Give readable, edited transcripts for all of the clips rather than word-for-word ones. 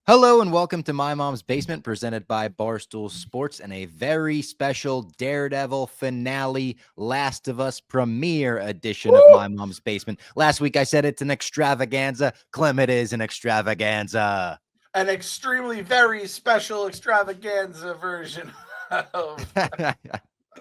Hello and welcome to My Mom's Basement, presented by Barstool Sports, and a very special Daredevil finale, Last of Us premiere edition of My Mom's Basement. Last week I said it's an extravaganza. Clem, it is an extravaganza. An extremely very special extravaganza version of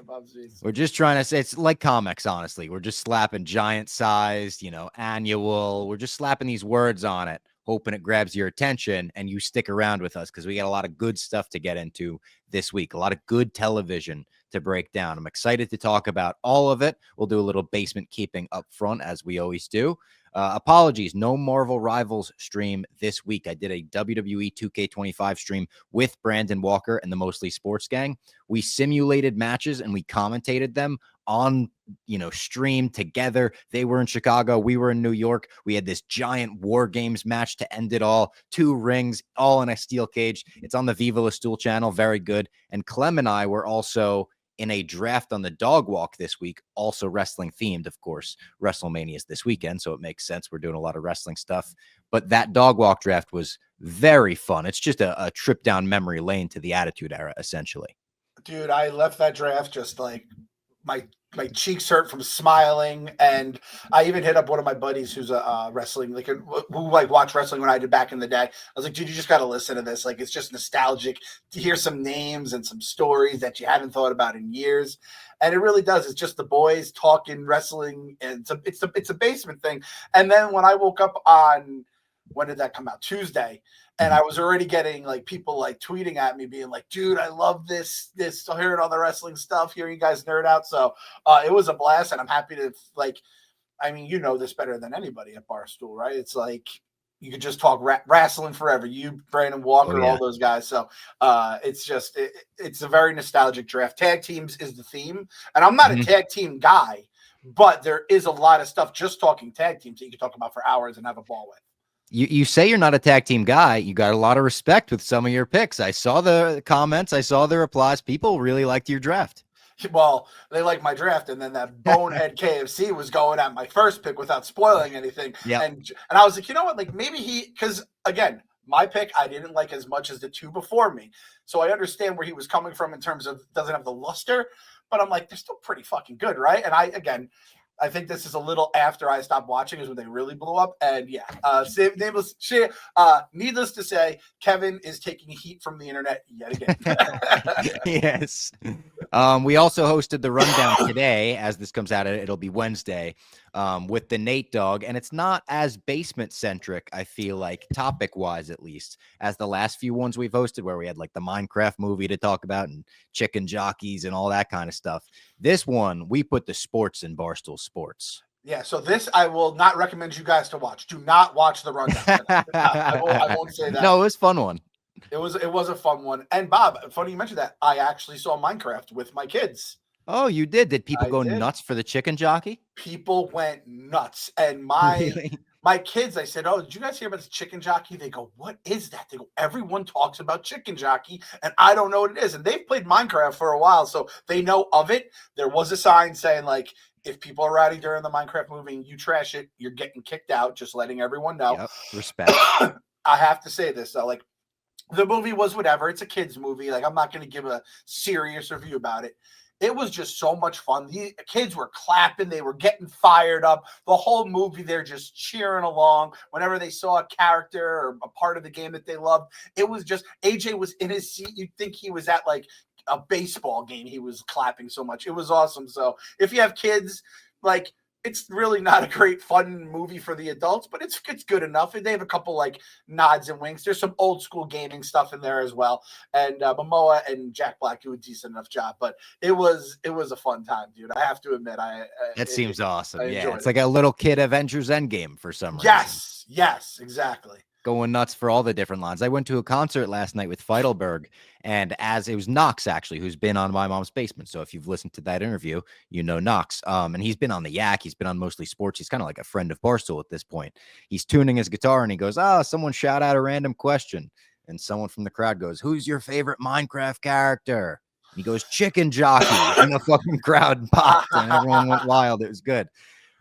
Bob's Beats. We're just trying to say it's like comics, honestly. We're just slapping giant sized, annual. We're just slapping these words on it, hoping it grabs your attention and you stick around with us because we got a lot of good stuff to get into this week, a lot of good television to break down. I'm excited to talk about all of it. We'll do a little basement keeping up front, as we always do. Apologies, no Marvel Rivals stream this week. I did a WWE 2K25 stream with Brandon Walker and the Mostly Sports Gang. We simulated matches and we commentated them on, stream together. They were in Chicago. We were in New York. We had this giant War Games match to end it all. 2 rings, all in a steel cage. It's on the Viva La Stool channel. Very good. And Clem and I were also in a draft on the dog walk this week, also wrestling themed, of course. WrestleMania is this weekend, so it makes sense. We're doing a lot of wrestling stuff. But that dog walk draft was very fun. It's just a trip down memory lane to the Attitude Era, essentially. Dude, I left that draft just like my cheeks hurt from smiling, and I even hit up one of my buddies who's a wrestling, who watched wrestling when I did back in the day. I was like, dude, you just got to listen to this. Like, it's just nostalgic to hear some names and some stories that you haven't thought about in years. And it really does. It's just the boys talking wrestling, and it's a basement thing. And then when I woke up on, when did that come out? Tuesday. And I was already getting like people like tweeting at me being like, dude, I love this, hearing all the wrestling stuff, hearing you guys nerd out. So it was a blast. And I'm happy to you know this better than anybody at Barstool, right? It's like, you could just talk wrestling forever. You, Brandon Walker, all those guys. So it's a very nostalgic draft. Tag teams is the theme. And I'm not a tag team guy, but there is a lot of stuff just talking tag teams that you can talk about for hours and have a ball with. You say you're not a tag team guy. You got a lot of respect with some of your picks. I saw the comments. I saw the replies. People really liked your draft. Well, they liked my draft, and then that bonehead KFC was going at my first pick without spoiling anything. Yeah. And I was like, you know what? Like, maybe because again, my pick I didn't like as much as the 2 before me. So I understand where he was coming from in terms of doesn't have the luster, but I'm like, they're still pretty fucking good, right? And I think this is a little after I stopped watching is when they really blew up. And needless to say, Kevin is taking heat from the internet yet again. Yes. We also hosted the rundown today. As this comes out, it'll be Wednesday, with the Nate Dog. And it's not as basement centric, I feel like, topic wise, at least, as the last few ones we've hosted, where we had like the Minecraft movie to talk about and chicken jockeys and all that kind of stuff. This one, we put the sports in Barstool Sports. Yeah, so this I will not recommend you guys to watch. Do not watch the rundown. I won't say that. No, it was a fun one. It was a fun one. And Bob, funny you mentioned that. I actually saw Minecraft with my kids. Oh, you did? Did people go nuts for the chicken jockey? People went nuts. And my kids, I said, oh, did you guys hear about this chicken jockey? They go, what is that? They go, everyone talks about chicken jockey, and I don't know what it is. And they've played Minecraft for a while, so they know of it. There was a sign saying, like, if people are rowdy during the Minecraft movie and you trash it, you're getting kicked out, just letting everyone know. Yep, respect. I have to say this, though. Like, the movie was whatever. It's a kid's movie. Like, I'm not going to give a serious review about it. It was just so much fun. The kids were clapping. They were getting fired up. The whole movie, they're just cheering along. Whenever they saw a character or a part of the game that they loved, it was just, AJ was in his seat. You'd think he was at like a baseball game. He was clapping so much. It was awesome. So if you have kids, like, it's really not a great fun movie for the adults, but it's good enough. And they have a couple like nods and winks. There's some old school gaming stuff in there as well. And Momoa and Jack Black do a decent enough job. But it was a fun time, dude. I have to admit, it seems awesome. Yeah, it's it. like a little kid Avengers Endgame for some reason. Yes, exactly. Going nuts for all the different lines. I went to a concert last night with Feidelberg, and as it was Knox, actually, who's been on My Mom's Basement. So if you've listened to that interview, you know Knox. And he's been on the Yak. He's been on Mostly Sports. He's kind of like a friend of Barstool at this point. He's tuning his guitar, and he goes, someone shout out a random question. And someone from the crowd goes, who's your favorite Minecraft character? And he goes, chicken jockey. And the fucking crowd popped, and everyone went wild. It was good.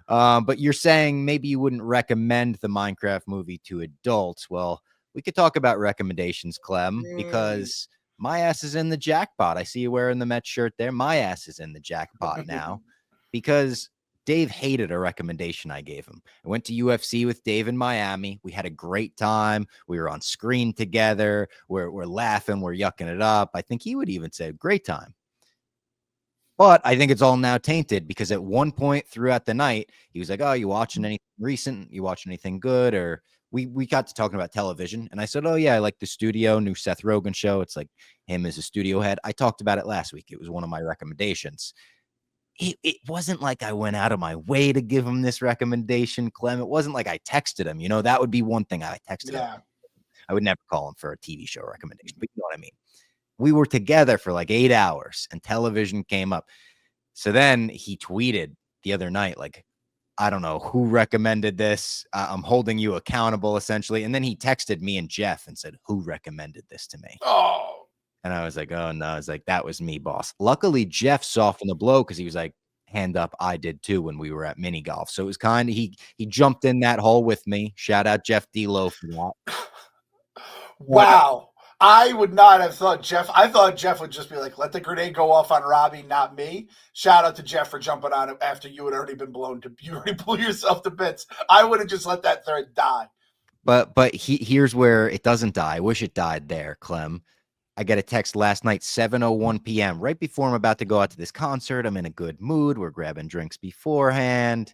But you're saying maybe you wouldn't recommend the Minecraft movie to adults. Well, we could talk about recommendations, Clem, Mm. because my ass is in the jackpot. I see you wearing the Mets shirt there. My ass is in the jackpot now because Dave hated a recommendation I gave him. I went to UFC with Dave in Miami. We had a great time. We were on screen together. We're laughing. We're yucking it up. I think he would even say, great time. But I think it's all now tainted because at one point throughout the night, he was like, oh, you watching anything recent? You watching anything good? Or we got to talking about television. And I said, oh, yeah, I like The Studio, new Seth Rogen show. It's like him as a studio head. I talked about it last week. It was one of my recommendations. It wasn't like I went out of my way to give him this recommendation, Clem. It wasn't like I texted him. You know, that would be one thing I texted him. Yeah. I would never call him for a TV show recommendation, but you know what I mean? We were together for like 8 hours and television came up. So then he tweeted the other night, like, I don't know who recommended this. I'm holding you accountable, essentially. And then he texted me and Jeff and said, who recommended this to me? Oh. And I was like, oh, no. I was like, that was me, boss. Luckily, Jeff softened the blow because he was like, hand up, I did too when we were at mini golf. So it was kind of, he jumped in that hole with me. Shout out Jeff D-Lo for that. Wow. I would not have thought Jeff. I thought Jeff would just be like, let the grenade go off on Robbie, not me. Shout out to Jeff for jumping on it after you had already been blown to, you already blew yourself to bits. I would have just let that thread die. But here's where it doesn't die. I wish it died there, Clem. I get a text last night, 7:01 p.m., right before I'm about to go out to this concert. I'm in a good mood. We're grabbing drinks beforehand.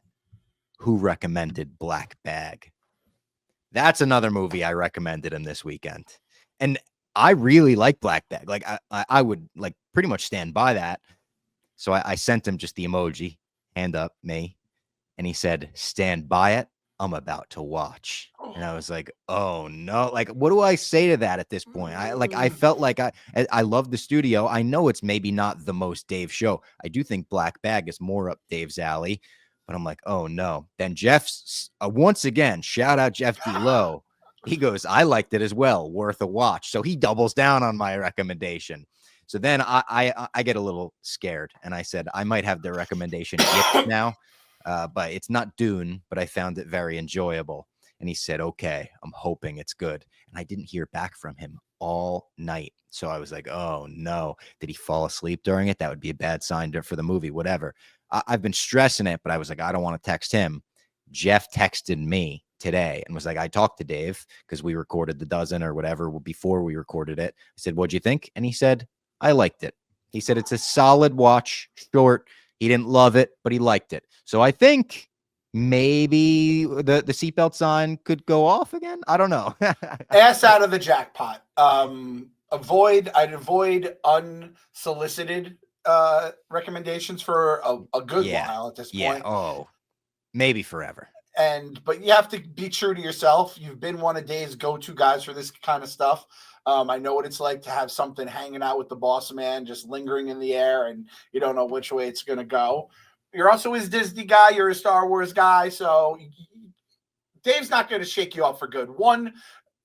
Who recommended Black Bag? That's another movie I recommended him this weekend. And I really like Black Bag. Like I would like pretty much stand by that. So I sent him just the emoji, hand up, me. And he said, stand by it. I'm about to watch. And I was like, oh no. Like, what do I say to that at this point? I felt like I love The Studio. I know it's maybe not the most Dave show. I do think Black Bag is more up Dave's alley, but I'm like, oh no. Then Jeff's once again, shout out Jeff D-Lo. He goes, I liked it as well. Worth a watch. So he doubles down on my recommendation. So then I get a little scared and I said, I might have the recommendation now. But it's not Dune, but I found it very enjoyable. And he said, okay, I'm hoping it's good. And I didn't hear back from him all night. So I was like, oh no, did he fall asleep during it? That would be a bad sign for the movie, whatever. I've been stressing it, but I was like, I don't want to text him. Jeff texted me today and was like, I talked to Dave because we recorded the dozen or whatever before we recorded it. I said, what'd you think? And he said, I liked it. He said, it's a solid watch, short. He didn't love it, but he liked it. So I think maybe the seatbelt sign could go off again. I don't know. Ass out of the jackpot. I'd avoid unsolicited recommendations for a good while at this point. Oh, maybe forever. But you have to be true to yourself. You've been one of Dave's go-to guys for this kind of stuff. I know what it's like to have something hanging out with the boss man, just lingering in the air, and you don't know which way it's going to go. You're also his Disney guy. You're a Star Wars guy. So Dave's not going to shake you up for good. One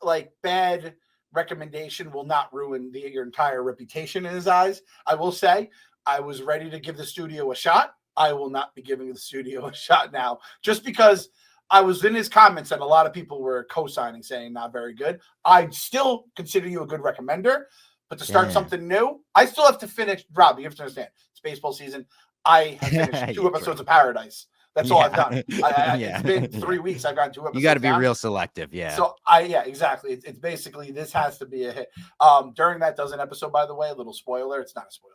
like bad recommendation will not ruin your entire reputation in his eyes. I will say I was ready to give The Studio a shot. I will not be giving The Studio a shot now just because I was in his comments and a lot of people were co-signing saying not very good. I still consider you a good recommender, but to start something new, I still have to finish. Rob, you have to understand, it's baseball season. I have finished 2 episodes of Paradise. That's all I've done. It's been 3 weeks. I've gotten 2 episodes. You got to be real selective. Yeah. So exactly. It's basically, this has to be a hit. During that dozen episode, by the way, a little spoiler. It's not a spoiler.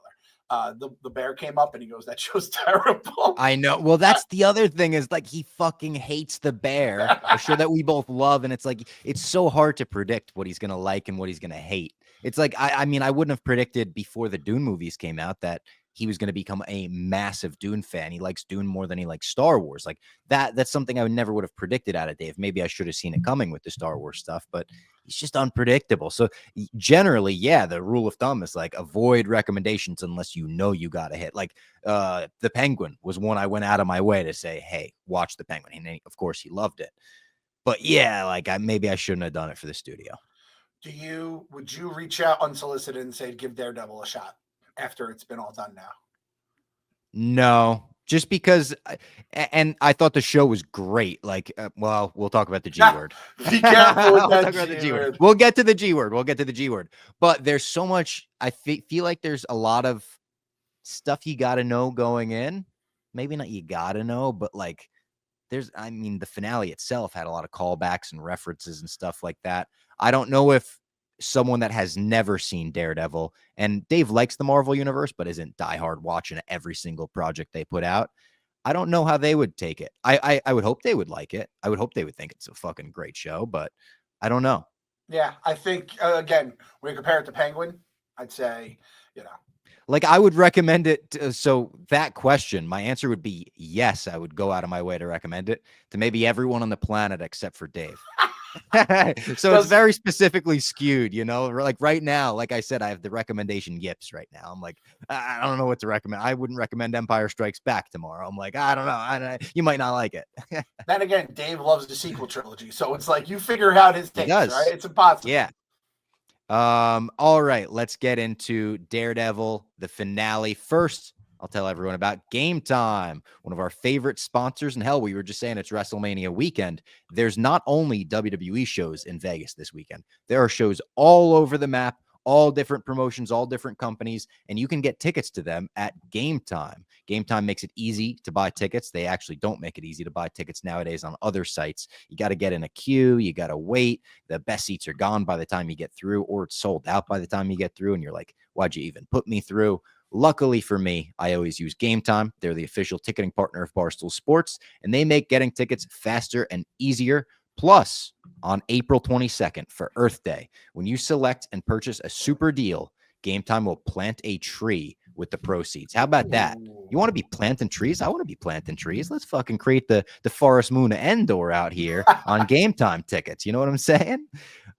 The bear came up and he goes, that show's terrible. I know. Well, that's the other thing is like he fucking hates the bear, a show that we both love. And it's like, it's so hard to predict what he's going to like and what he's going to hate. It's like, I mean, I wouldn't have predicted before the Dune movies came out that he was going to become a massive Dune fan. He likes Dune more than he likes Star Wars. Like that's something I never would have predicted out of Dave. Maybe I should have seen it coming with the Star Wars stuff, but he's just unpredictable. So generally, yeah, the rule of thumb is like avoid recommendations unless you know you got a hit. Like The Penguin was one I went out of my way to say, hey, watch The Penguin. And of course he loved it. But yeah, like maybe I shouldn't have done it for The Studio. Would you reach out unsolicited and say, give Daredevil a shot after it's been all done now? No, just because, and I thought the show was great. Like, well, we'll talk about the G word. Be careful with We'll that talk about the G G word. word. We'll get to the G word. We'll get to the G word. But there's so much. I feel like there's a lot of stuff you got to know going in. Maybe not you got to know, but like, I mean, the finale itself had a lot of callbacks and references and stuff like that. I don't know if someone that has never seen Daredevil, and Dave likes the Marvel universe, but isn't diehard watching every single project they put out. I don't know how they would take it. I would hope they would like it. I would hope they would think it's a fucking great show, but I don't know. Yeah, I think again, when you compare it to Penguin, I'd say, Like, I would recommend it. So that question, my answer would be yes. I would go out of my way to recommend it to maybe everyone on the planet except for Dave. So it's very specifically skewed, like right now, like I said, I have the recommendation yips right now. I'm like, I don't know what to recommend. I wouldn't recommend Empire Strikes Back tomorrow. I'm like, I don't know. You might not like it. Then again, Dave loves the sequel trilogy. So it's like you figure out his He taste, does. right? It's impossible. Yeah. All right, let's get into Daredevil, the finale. First, I'll tell everyone about Game Time, one of our favorite sponsors. And hell, we were just saying it's WrestleMania weekend. There's not only WWE shows in Vegas this weekend, there are shows all over the map, all different promotions, all different companies, and you can get tickets to them at Game Time. Game Time makes it easy to buy tickets. They actually don't make it easy to buy tickets nowadays on other sites. You got to get in a queue. You got to wait. The best seats are gone by the time you get through, or it's sold out by the time you get through. And you're like, why'd you even put me through? Luckily for me, I always use Game Time. They're the official ticketing partner of Barstool Sports, and they make getting tickets faster and easier. Plus, on April 22nd for Earth Day, when you select and purchase a super deal, Game Time will plant a tree with the proceeds. How about that? You want to be planting trees? I want to be planting trees. Let's fucking create the Forest Moon of Endor out here on Game Time tickets. You know what I'm saying?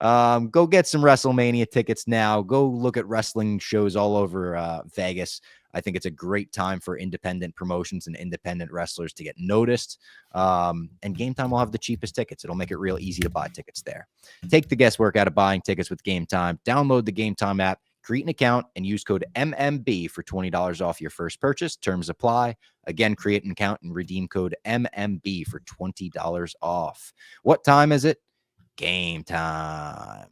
Go get some WrestleMania tickets now. Go look at wrestling shows all over Vegas. I think it's a great time for independent promotions and independent wrestlers to get noticed. And Game Time will have the cheapest tickets. It'll make it real easy to buy tickets there. Take the guesswork out of buying tickets with Game Time. Download the Game Time app, create an account, and use code MMB for $20 off your first purchase. Terms apply. Again, create an account and redeem code MMB for $20 off. What time is it? Game Time.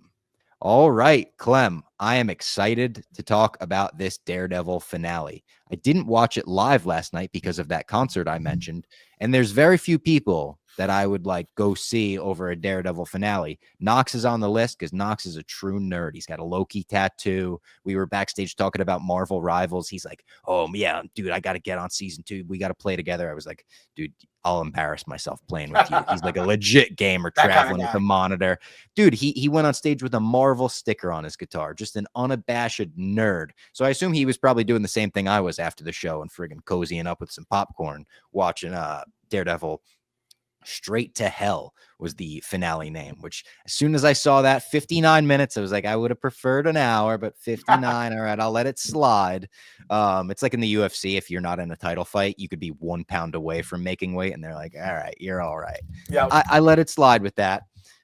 All right, Clem, I am excited to talk about this Daredevil finale. I didn't watch it live last night because of that concert I mentioned, and there's very few people that I would like go see over a Daredevil finale. Knox is on the list because Knox is a true nerd. He's got a Loki tattoo. We were backstage talking about Marvel Rivals. He's like, oh, yeah, dude, I got to get on season 2. We got to play together. I was like, dude, I'll embarrass myself playing with you. He's like a legit gamer traveling with a monitor. Dude, he went on stage with a Marvel sticker on his guitar, just an unabashed nerd. So I assume he was probably doing the same thing I was after the show and friggin' cozying up with some popcorn, watching Daredevil. Straight to Hell was the finale name, which as soon as I saw that 59 minutes, I was like, I would have preferred an hour, but 59. All right, I'll let it slide. It's like in the UFC, if you're not in a title fight, you could be 1 pound away from making weight. And they're like, all right, you're all right. Yeah. I let it slide with that.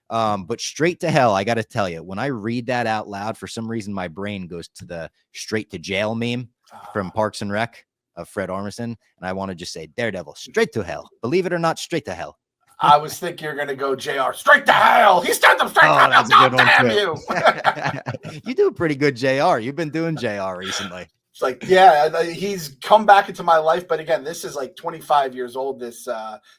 But Straight to Hell, I got to tell you, when I read that out loud, for some reason, my brain goes to the straight to jail meme from Parks and Rec of Fred Armisen. And I want to just say, Daredevil, straight to hell. Believe it or not, straight to hell. I was thinking you're going to go JR straight to hell. He sent them straight to hell. That's a good one Damn you. You do a pretty good JR. You've been doing JR recently. It's like, yeah, he's come back into my life. But again, this is like 25 years old, this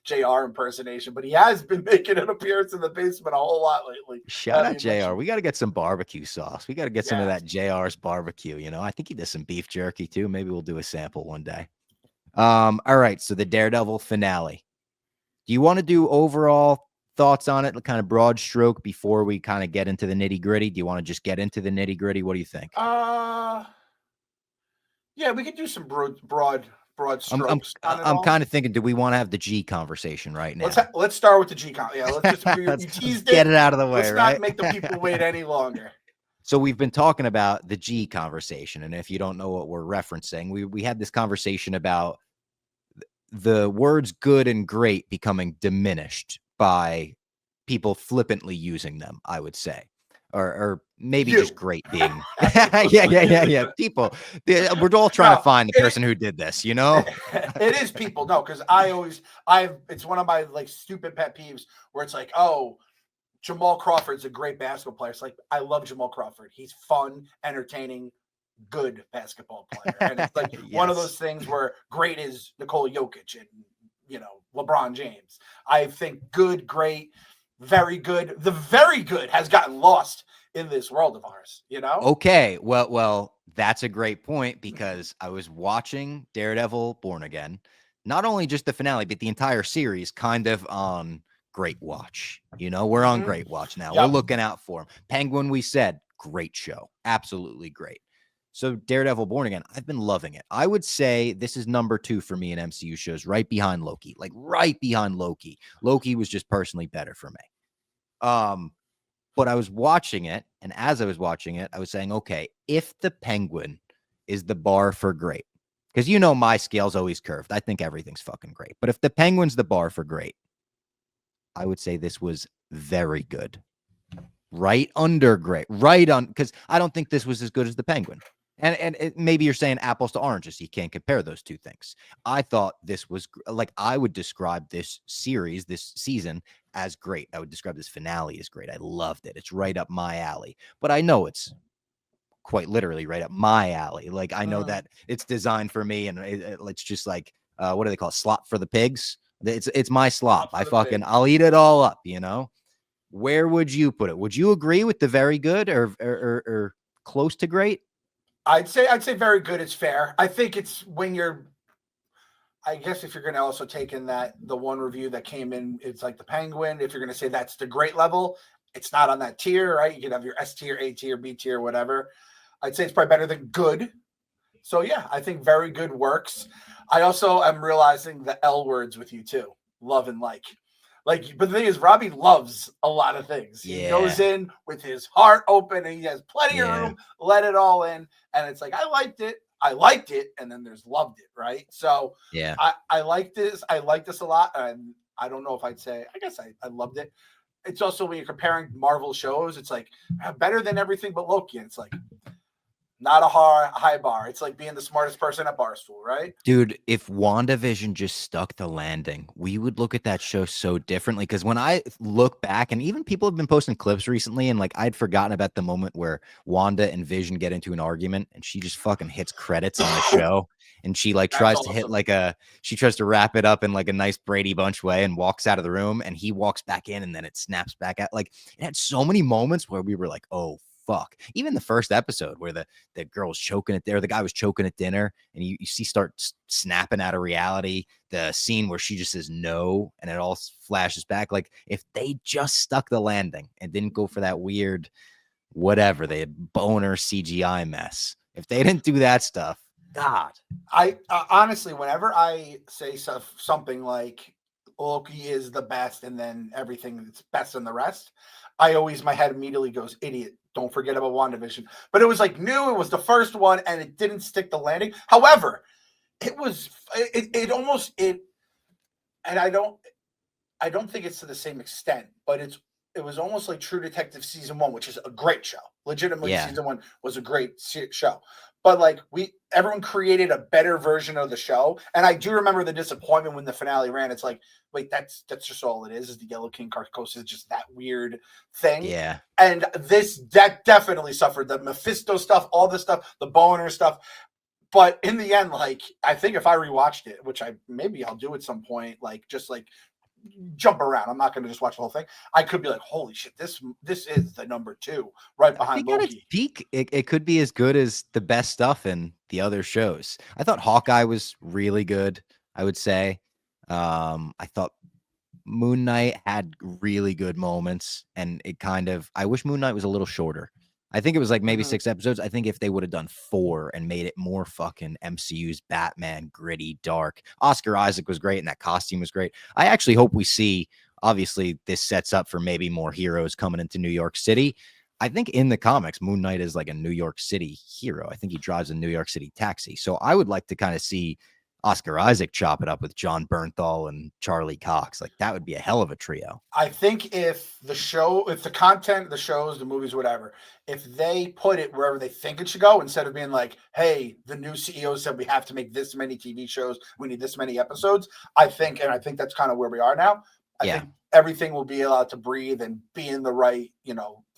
JR impersonation. But he has been making an appearance in the basement a whole lot lately. Shout out JR. We got to get some barbecue sauce. We got to get some of that JR's barbecue. You know, I think he does some beef jerky too. Maybe we'll do a sample one day. All right. So the Daredevil finale. Do you want to do overall thoughts on it, kind of broad stroke, before we kind of get into the nitty gritty? Do you want to just get into the nitty gritty? What do you think? Yeah, we could do some broad strokes. I'm kind of thinking, do we want to have the G conversation right now? Let's start with the G con. Yeah, let's just let's get it out of the way. Let's right? not make the people wait any longer. So we've been talking about the G conversation, and if you don't know what we're referencing, we had this conversation about the words good and great becoming diminished by people flippantly using them, I would say, or maybe You. just great being. Yeah. People, we're all trying to find the person who did this, you know? It is people. No, because it's one of my like stupid pet peeves where it's like, oh, Jamal Crawford's a great basketball player. It's like, I love Jamal Crawford. He's fun, entertaining, good basketball player. And it's like one of those things where great is Nikola Jokic and, LeBron James. I think good, great, very good. The very good has gotten lost in this world of ours, Okay. Well, that's a great point because I was watching Daredevil Born Again, not only just the finale, but the entire series kind of on Great Watch. We're on Great Watch now. We're looking out for him. Penguin, we said, great show. Absolutely great. So Daredevil Born Again, I've been loving it. I would say this is number 2 for me in MCU shows, right behind Loki. Like right behind Loki. Loki was just personally better for me. But I was watching it, and as I was watching it, I was saying, okay, if the Penguin is the bar for great, because my scale's always curved. I think everything's fucking great. But if the Penguin's the bar for great, I would say this was very good. Right under great. Right on, because I don't think this was as good as the Penguin. And maybe you're saying apples to oranges. You can't compare those two things. I thought this was like, I would describe this series, this season, as great. I would describe this finale as great. I loved it. It's right up my alley. But I know it's quite literally right up my alley. Like, I know that it's designed for me, and it's just like, what do they call it? Slop for the pigs. It's my slop. I'll eat it all up, Where would you put it? Would you agree with the very good or close to great? I'd say very good. It's fair. I think it's I guess if you're going to also take in that the one review that came in, it's like the Penguin. If you're going to say that's the great level, it's not on that tier, right? You can have your S tier, A tier, B tier, whatever. I'd say it's probably better than good. So yeah, I think very good works. I also am realizing the L words with you too. Love and like. But the thing is, Robbie loves a lot of things. He goes in with his heart open and he has plenty of room, let it all in. And it's like, I liked it. And then there's loved it, right? So yeah, I like this. I like this a lot. And I don't know if I'd say, I guess I loved it. It's also when you're comparing Marvel shows, it's like better than everything but Loki. And it's like, not a high bar. It's like being the smartest person at Barstool, right? Dude, if WandaVision just stuck the landing, we would look at that show so differently. Because when I look back, and even people have been posting clips recently, and like I'd forgotten about the moment where Wanda and Vision get into an argument, and she just fucking hits credits on the show, and she like tries to hit she tries to wrap it up in like a nice Brady Bunch way, and walks out of the room, and he walks back in, and then it snaps back out. Like it had so many moments where we were like, oh. Fuck. Even the first episode where the girl was choking it there, the guy was choking at dinner, and you see start snapping out of reality. The scene where she just says no, and it all flashes back. Like if they just stuck the landing and didn't go for that weird whatever, they had boner CGI mess. If they didn't do that stuff, God. I honestly, whenever I say something like Loki is the best, and then everything that's best in the rest, my head immediately goes, idiot. Don't forget about WandaVision. But it was like new. It was the first one, and it didn't stick the landing. However, it and I don't think it's to the same extent, but it was almost like True Detective season 1, which is a great show. Legitimately, season 1 was a great show. But like everyone created a better version of the show, and I do remember the disappointment when the finale ran. It's like, wait, that's just all it is the Yellow King Carcosa is just that weird thing. Yeah, and that definitely suffered the Mephisto stuff, all this stuff, the boner stuff. But in the end, like I think if I rewatched it, which maybe I'll do at some point, like just like jump around. I'm not going to just watch the whole thing. I could be like, holy shit, this is the number 2 right behind Loki. At its peak, it could be as good as the best stuff in the other shows. I thought Hawkeye was really good, I would say. I thought Moon Knight had really good moments, and I wish Moon Knight was a little shorter. I think it was like maybe 6 episodes. I think if they would have done 4 and made it more fucking MCU's Batman, gritty, dark. Oscar Isaac was great, and that costume was great. I actually hope we see, obviously, this sets up for maybe more heroes coming into New York City. I think in the comics, Moon Knight is like a New York City hero. I think he drives a New York City taxi. So I would like to kind of see Oscar Isaac chop it up with John Bernthal and Charlie Cox. Like that would be a hell of a trio. I think if the content, the shows, the movies, whatever, if they put it wherever they think it should go, instead of being like, hey, the new CEO said we have to make this many TV shows, we need this many episodes. I think that's kind of where we are now. I think everything will be allowed to breathe and be in the right,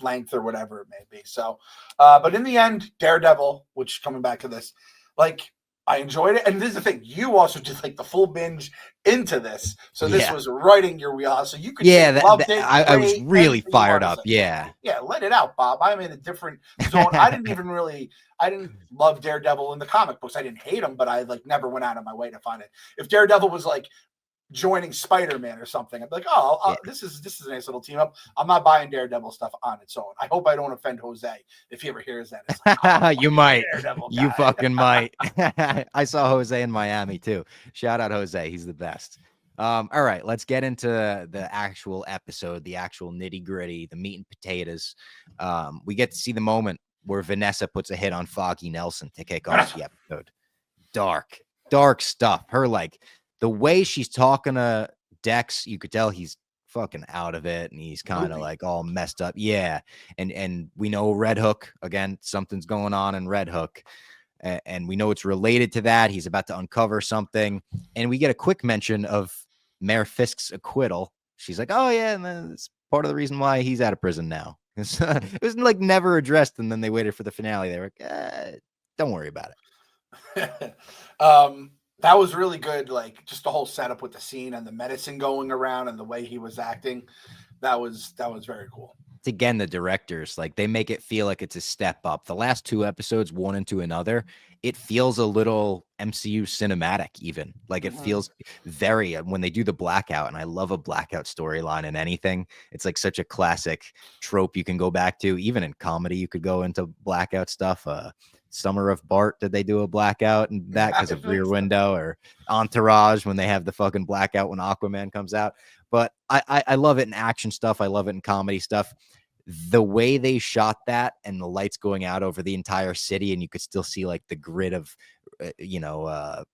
length or whatever it may be. So, but in the end, Daredevil, which coming back to this, like, I enjoyed it. And this is the thing, you also did like the full binge into this. So this was right in your wheelhouse. So you could loved it. I was really fired up. Yeah, let it out, Bob. I'm in a different zone. I didn't love Daredevil in the comic books. I didn't hate him, but I like never went out of my way to find it. If Daredevil was like joining Spider-Man or something, I'd be like, this is a nice little team up. I'm not buying Daredevil stuff on its own. I hope I don't offend Jose if he ever hears that. It's like, you might. You fucking might. I saw Jose in Miami too. Shout out Jose. He's the best. All right, let's get into the actual episode, the actual nitty gritty, the meat and potatoes. We get to see the moment where Vanessa puts a hit on Foggy Nelson to kick off the episode. Dark stuff. Her the way she's talking to Dex, you could tell he's fucking out of it and he's kind of like all messed up. Yeah. And we know Red Hook, again, something's going on in Red Hook. And we know it's related to that. He's about to uncover something. And we get a quick mention of Mayor Fisk's acquittal. She's like, oh, yeah. And then it's part of the reason why he's out of prison now. It was like never addressed. And then they waited for the finale. They were like, don't worry about it. That was really good, like just the whole setup with the scene and the medicine going around and the way he was acting. That was very cool. It's again the directors, like they make it feel like it's a step up. The last two episodes, one into another, it feels a little MCU cinematic even. Like it feels very, when they do the blackout, and I love a blackout storyline in anything. It's like such a classic trope you can go back to. Even in comedy, you could go into blackout stuff. Summer of Bart, did they do a blackout and that because of Rear Window, or Entourage when they have the fucking blackout when Aquaman comes out? But I love it in action stuff. I love it in comedy stuff. The way they shot that and the lights going out over the entire city, and you could still see like the grid of,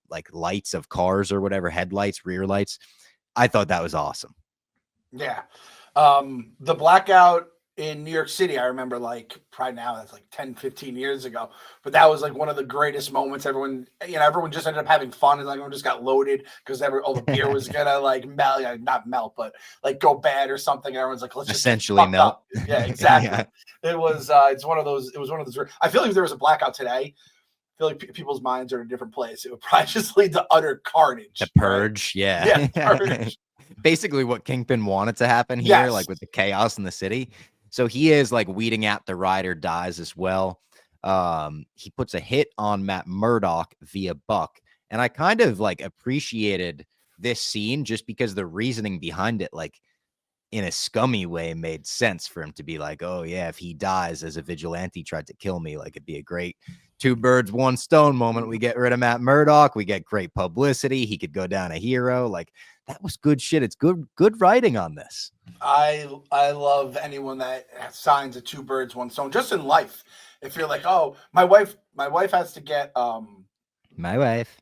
like lights of cars or whatever, headlights, rear lights. I thought that was awesome. Yeah. The blackout in New York City, I remember like probably now that's like 10, 15 years ago, but that was like one of the greatest moments. Everyone just ended up having fun, and like everyone just got loaded because all the beer was gonna like melt, not melt, but like go bad or something. And everyone's like, let's just essentially melt. Up. Yeah, exactly. It was one of those. I feel like if there was a blackout today, I feel like people's minds are in a different place. It would probably just lead to utter carnage. The purge, right? Yeah, purge. Basically what Kingpin wanted to happen here, like with the chaos in the city. So he is like weeding out the ride or dies as well. He puts a hit on Matt Murdock via Buck. And I kind of like appreciated this scene just because the reasoning behind it, like in a scummy way, made sense for him to be like, oh yeah, if he dies as a vigilante tried to kill me, like it'd be a great 2 birds, 1 stone moment. We get rid of Matt Murdock. We get great publicity. He could go down a hero. Like that was good shit. It's good writing on this. I love anyone that signs a 2 birds, 1 stone, just in life. If you're like, oh, my wife has to get my wife.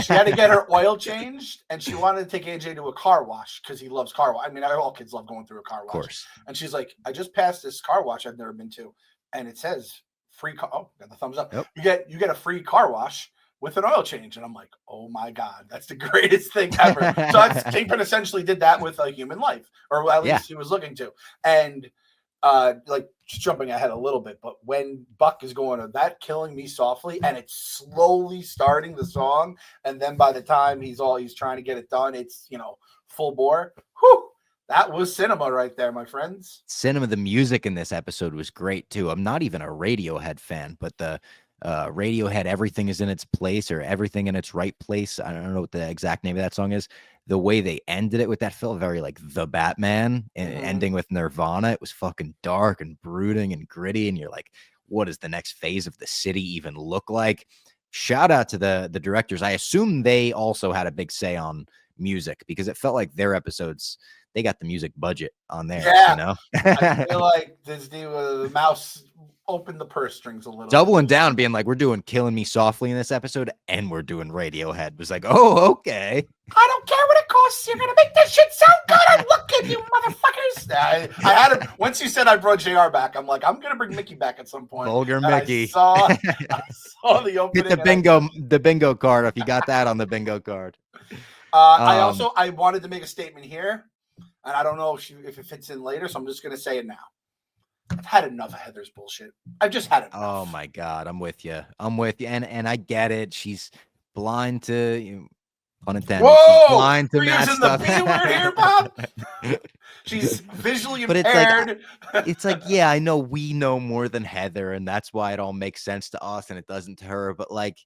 She had to get her oil changed, and she wanted to take AJ to a car wash because he loves car wash. I mean, all kids love going through a car wash. Of course. And she's like, I just passed this car wash I've never been to, and it says free car. Oh, got the thumbs up. Yep. You get a free car wash with an oil change. And I'm like, oh my God, that's the greatest thing ever. So Kingpin essentially did that with a human life, or at least he was looking to. And like just jumping ahead a little bit, but when Buck is going to that killing me softly, and it's slowly starting the song, and then by the time he's trying to get it done, it's full bore. Whew, that was cinema right there, my friends. Cinema. The music in this episode was great too. I'm not even a Radiohead fan, but the Radiohead Everything Is in Its Place, or Everything in Its Right Place, I don't know what the exact name of that song is. The way they ended it with that felt very like The Batman, and ending with Nirvana. It was fucking dark and brooding and gritty, and you're like, what does the next phase of the city even look like? Shout out to the directors. I assume they also had a big say on music, because it felt like their episodes, they got the music budget on there. I feel like Disney with the mouse open the purse strings a little Doubling bit. down, being like, we're doing Killing Me Softly in this episode, and we're doing Radiohead. It was like, oh, okay. I don't care what it costs. You're gonna make this shit sound good. I look at you, motherfuckers. I had him once you said I brought JR back. I'm like, I'm gonna bring Mickey back at some point. Vulgar And Mickey. I saw the opening. Hit the bingo card if you got that on the bingo card. I wanted to make a statement here, and I don't know if it fits in later, so I'm just gonna say it now. I've had enough of Heather's bullshit. I've just had enough. Oh my God, I'm with you. And I get it. She's blind to unintended. Whoa! She's blind to We're that using stuff. the B word here, Bob. She's visually But impaired. it's like, yeah, I know we know more than Heather, and that's why it all makes sense to us and it doesn't to her. But like,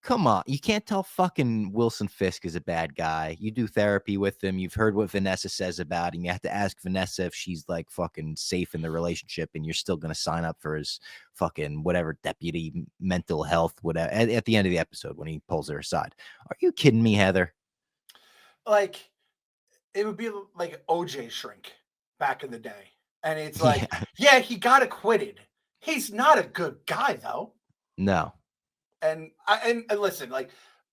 come on, you can't tell fucking Wilson Fisk is a bad guy. You do therapy with him. You've heard what Vanessa says about him. You have to ask Vanessa if she's like fucking safe in the relationship, and you're still gonna sign up for his fucking whatever deputy mental health, whatever. At the end of the episode when he pulls her aside, are you kidding me, Heather? Like, it would be like OJ shrink back in the day, and it's like, yeah, he got acquitted. He's not a good guy though. No. And listen, like,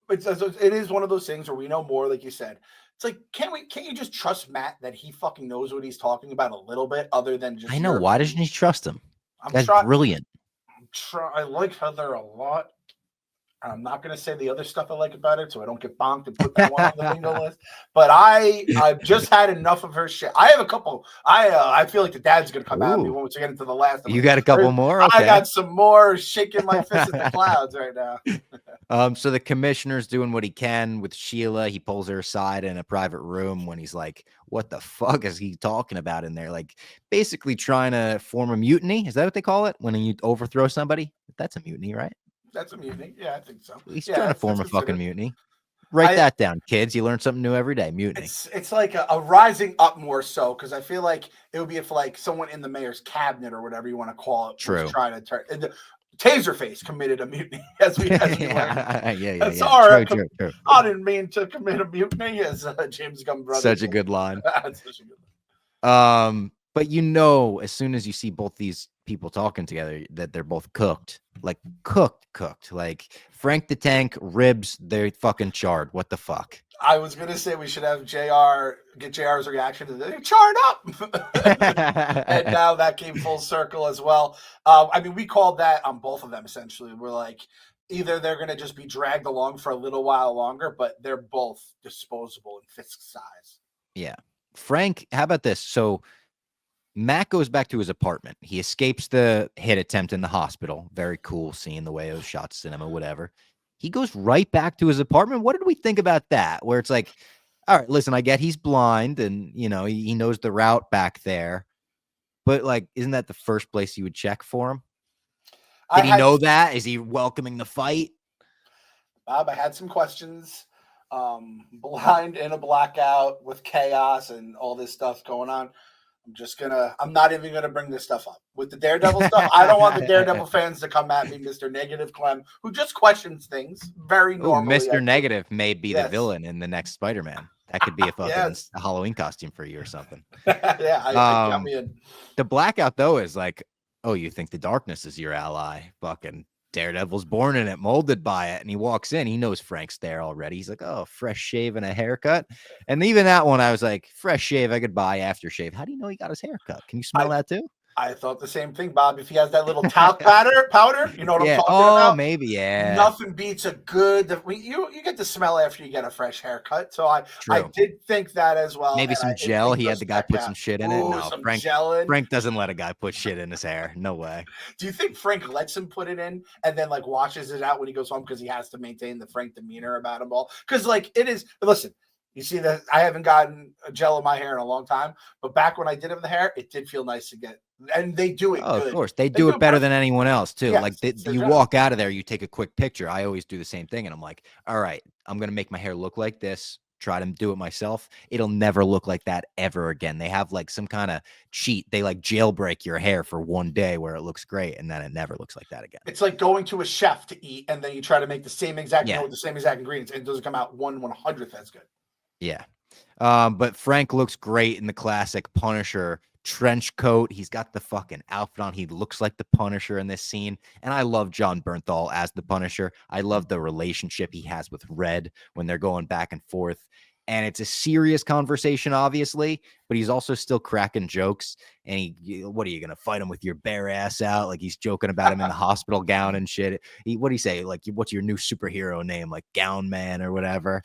it is one of those things where we know more, like you said. It's like, can't you just trust Matt that he fucking knows what he's talking about a little bit, other than just. I know. Why doesn't he trust him? That's brilliant. I like Heather a lot. I'm not going to say the other stuff I like about it, so I don't get bonked and put that one on the bingo list. But I've just had enough of her shit. I have a couple. I feel like the dad's going to come at me once we get into the last. You got a couple more? Okay. I got some more shaking my fist at the clouds right now. So the commissioner's doing what he can with Sheila. He pulls her aside in a private room when he's like, what the fuck is he talking about in there? Like, basically trying to form a mutiny. Is that what they call it? When you overthrow somebody? That's a mutiny, right? That's a mutiny. Yeah, I think so. He's trying to form a fucking mutiny. Write that down, kids. You learn something new every day. Mutiny. It's like a rising up more so, because I feel like it would be if like someone in the mayor's cabinet or whatever you want to call it. True. Was trying to turn. Taserface committed a mutiny, as we learned. Yeah. Sorry, True. I didn't mean to commit a mutiny, as James Gunn brother. Such a good line. But as soon as you see both these people talking together, that they're both cooked. Like cooked. Like Frank the Tank ribs, they're fucking charred. What the fuck? I was gonna say we should have get JR's reaction to they're charred up. And now that came full circle as well. I mean, we called that on both of them essentially. We're like, either they're gonna just be dragged along for a little while longer, but they're both disposable in Fisk's size. Yeah. Frank, how about this? So Matt goes back to his apartment. He escapes the hit attempt in the hospital. Very cool seeing the way it was shot, cinema, whatever. He goes right back to his apartment. What did we think about that? Where it's like, all right, listen, I get he's blind and, he knows the route back there. But, like, isn't that the first place you would check for him? Did he know that? Is he welcoming the fight? Bob, I had some questions. Blind in a blackout with chaos and all this stuff going on. I'm not even gonna bring this stuff up with the Daredevil stuff. I don't want the Daredevil fans to come at me, Mr. Negative Clem, who just questions things very normally. Mr. Negative may be the villain in the next Spider-Man. That could be a fucking a Halloween costume for you or something. I got me in. The blackout though is like, oh, you think the darkness is your ally? Fucking Daredevil's born in it, molded by it, and he walks in. He knows Frank's there already. He's like, oh, fresh shave and a haircut. And even that one, I was like, fresh shave, I could buy aftershave. How do you know he got his haircut? Can you smell that too? I thought the same thing, Bob. If he has that little talc powder, you know what I'm talking about? Oh, maybe, yeah. Nothing beats a good. You get the smell after you get a fresh haircut. So I did think that as well. Maybe some gel. He had the guy put some shit in it. No, Frank doesn't let a guy put shit in his hair. No way. Do you think Frank lets him put it in and then like washes it out when he goes home because he has to maintain the Frank demeanor about him all? Because like it is. Listen. You see that I haven't gotten a gel in my hair in a long time, but back when I did have the hair, it did feel nice to get. And they do it. Oh, good. Of course, they do it better than anyone else too. Yes, like you walk out of there, you take a quick picture. I always do the same thing, and I'm like, all right, I'm gonna make my hair look like this. Try to do it myself. It'll never look like that ever again. They have like some kind of cheat. They like jailbreak your hair for one day where it looks great, and then it never looks like that again. It's like going to a chef to eat, and then you try to make the same exact with the same exact ingredients, and it doesn't come out 1/100th as good. Yeah. But Frank looks great in the classic Punisher trench coat. He's got the fucking outfit on. He looks like the Punisher in this scene. And I love John Bernthal as the Punisher. I love the relationship he has with Red when they're going back and forth. And it's a serious conversation, obviously, but he's also still cracking jokes. And what are you going to fight him with your bare ass out? Like he's joking about him in the hospital gown and shit. What do you say? Like, what's your new superhero name? Like Gown Man or whatever.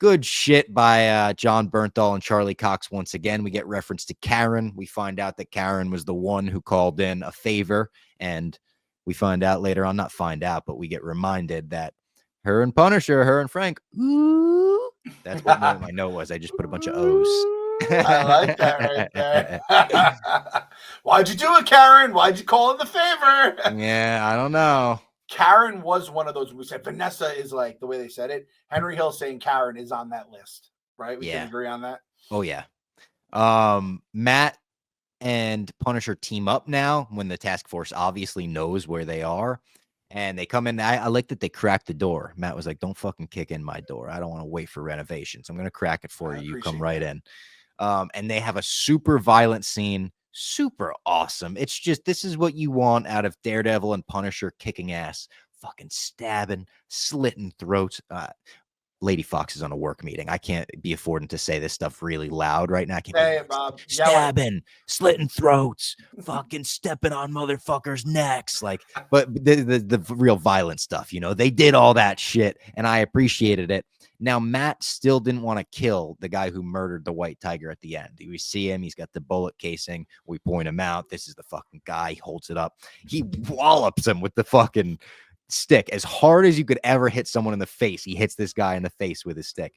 Good shit by John Bernthal and Charlie Cox. Once again, we get reference to Karen. We find out that Karen was the one who called in a favor. And we find out later on, not find out, but we get reminded that her and Punisher, her and Frank, ooh, that's what my note was. I just put a bunch of O's. I like that right there. Why'd you do it, Karen? Why'd you call in the favor? Yeah, I don't know. Karen was one of those. We said Vanessa is like the way they said it. Henry Hill saying Karen is on that list, right? We can agree on that. Oh yeah. Matt and Punisher team up now when the task force obviously knows where they are, and they come in. I like that they cracked the door. Matt was like, "Don't fucking kick in my door. I don't want to wait for renovations. I'm gonna crack it for you. You come right in." And they have a super violent scene. Super awesome. It's just, this is what you want out of Daredevil and Punisher kicking ass, fucking stabbing, slitting throats. Lady Fox is on a work meeting. I can't be affording to say this stuff really loud right now. I can't say it, Bob. Stabbing, slitting throats, fucking stepping on motherfuckers' necks. Like, but the real violent stuff, you know, they did all that shit, and I appreciated it. Now, Matt still didn't want to kill the guy who murdered the White Tiger at the end. We see him. He's got the bullet casing. We point him out. This is the fucking guy. He holds it up. He wallops him with the fucking stick. As hard as you could ever hit someone in the face, he hits this guy in the face with his stick.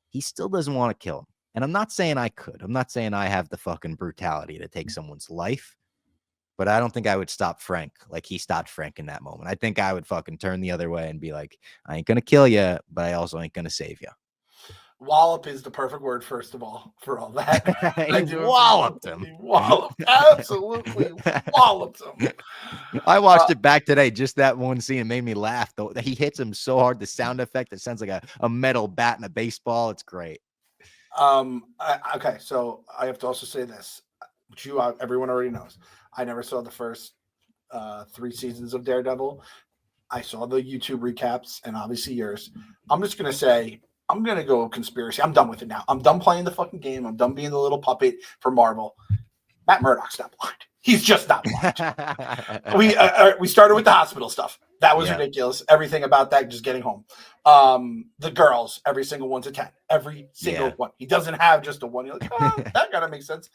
He still doesn't want to kill him. And I'm not saying I could. I'm not saying I have the fucking brutality to take someone's life. But I don't think I would stop Frank like he stopped Frank in that moment. I think I would fucking turn the other way and be like, I ain't going to kill you, but I also ain't going to save you. Wallop is the perfect word, first of all, for all that. He walloped him. He walloped. Absolutely walloped him. I watched it back today. Just that one scene made me laugh. Though he hits him so hard, the sound effect, it sounds like a metal bat in a baseball. It's great. Okay, so I have to also say this, which everyone already knows. I never saw the first 3 seasons of Daredevil. I saw the YouTube recaps and obviously yours. I'm just going to say, I'm going to go conspiracy. I'm done with it now. I'm done playing the fucking game. I'm done being the little puppet for Marvel. Matt Murdock's not blind. He's just not blind. We started with the hospital stuff. That was ridiculous. Everything about that, just getting home. The girls, every single one's a 10. Every single one. He doesn't have just a 1. You're like, oh, that kind of makes sense.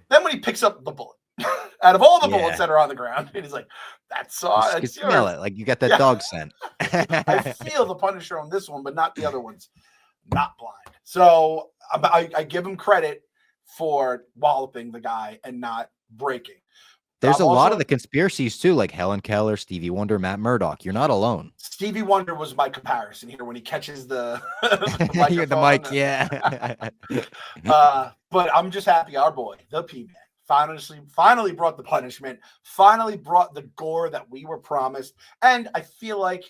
Then when he picks up the bullet, out of all the bullets that are on the ground, and he's like, "That's you can smell it, like you got that dog scent." I feel the Punisher on this one, but not the other ones. Not blind. So I give him credit for walloping the guy and not breaking. There's a lot of the conspiracies too, like Helen Keller, Stevie Wonder, Matt Murdock. You're not alone. Stevie Wonder was my comparison here when he catches the the mic, yeah. But I'm just happy our boy, the P-Man, finally brought the punishment, finally brought the gore that we were promised. And I feel like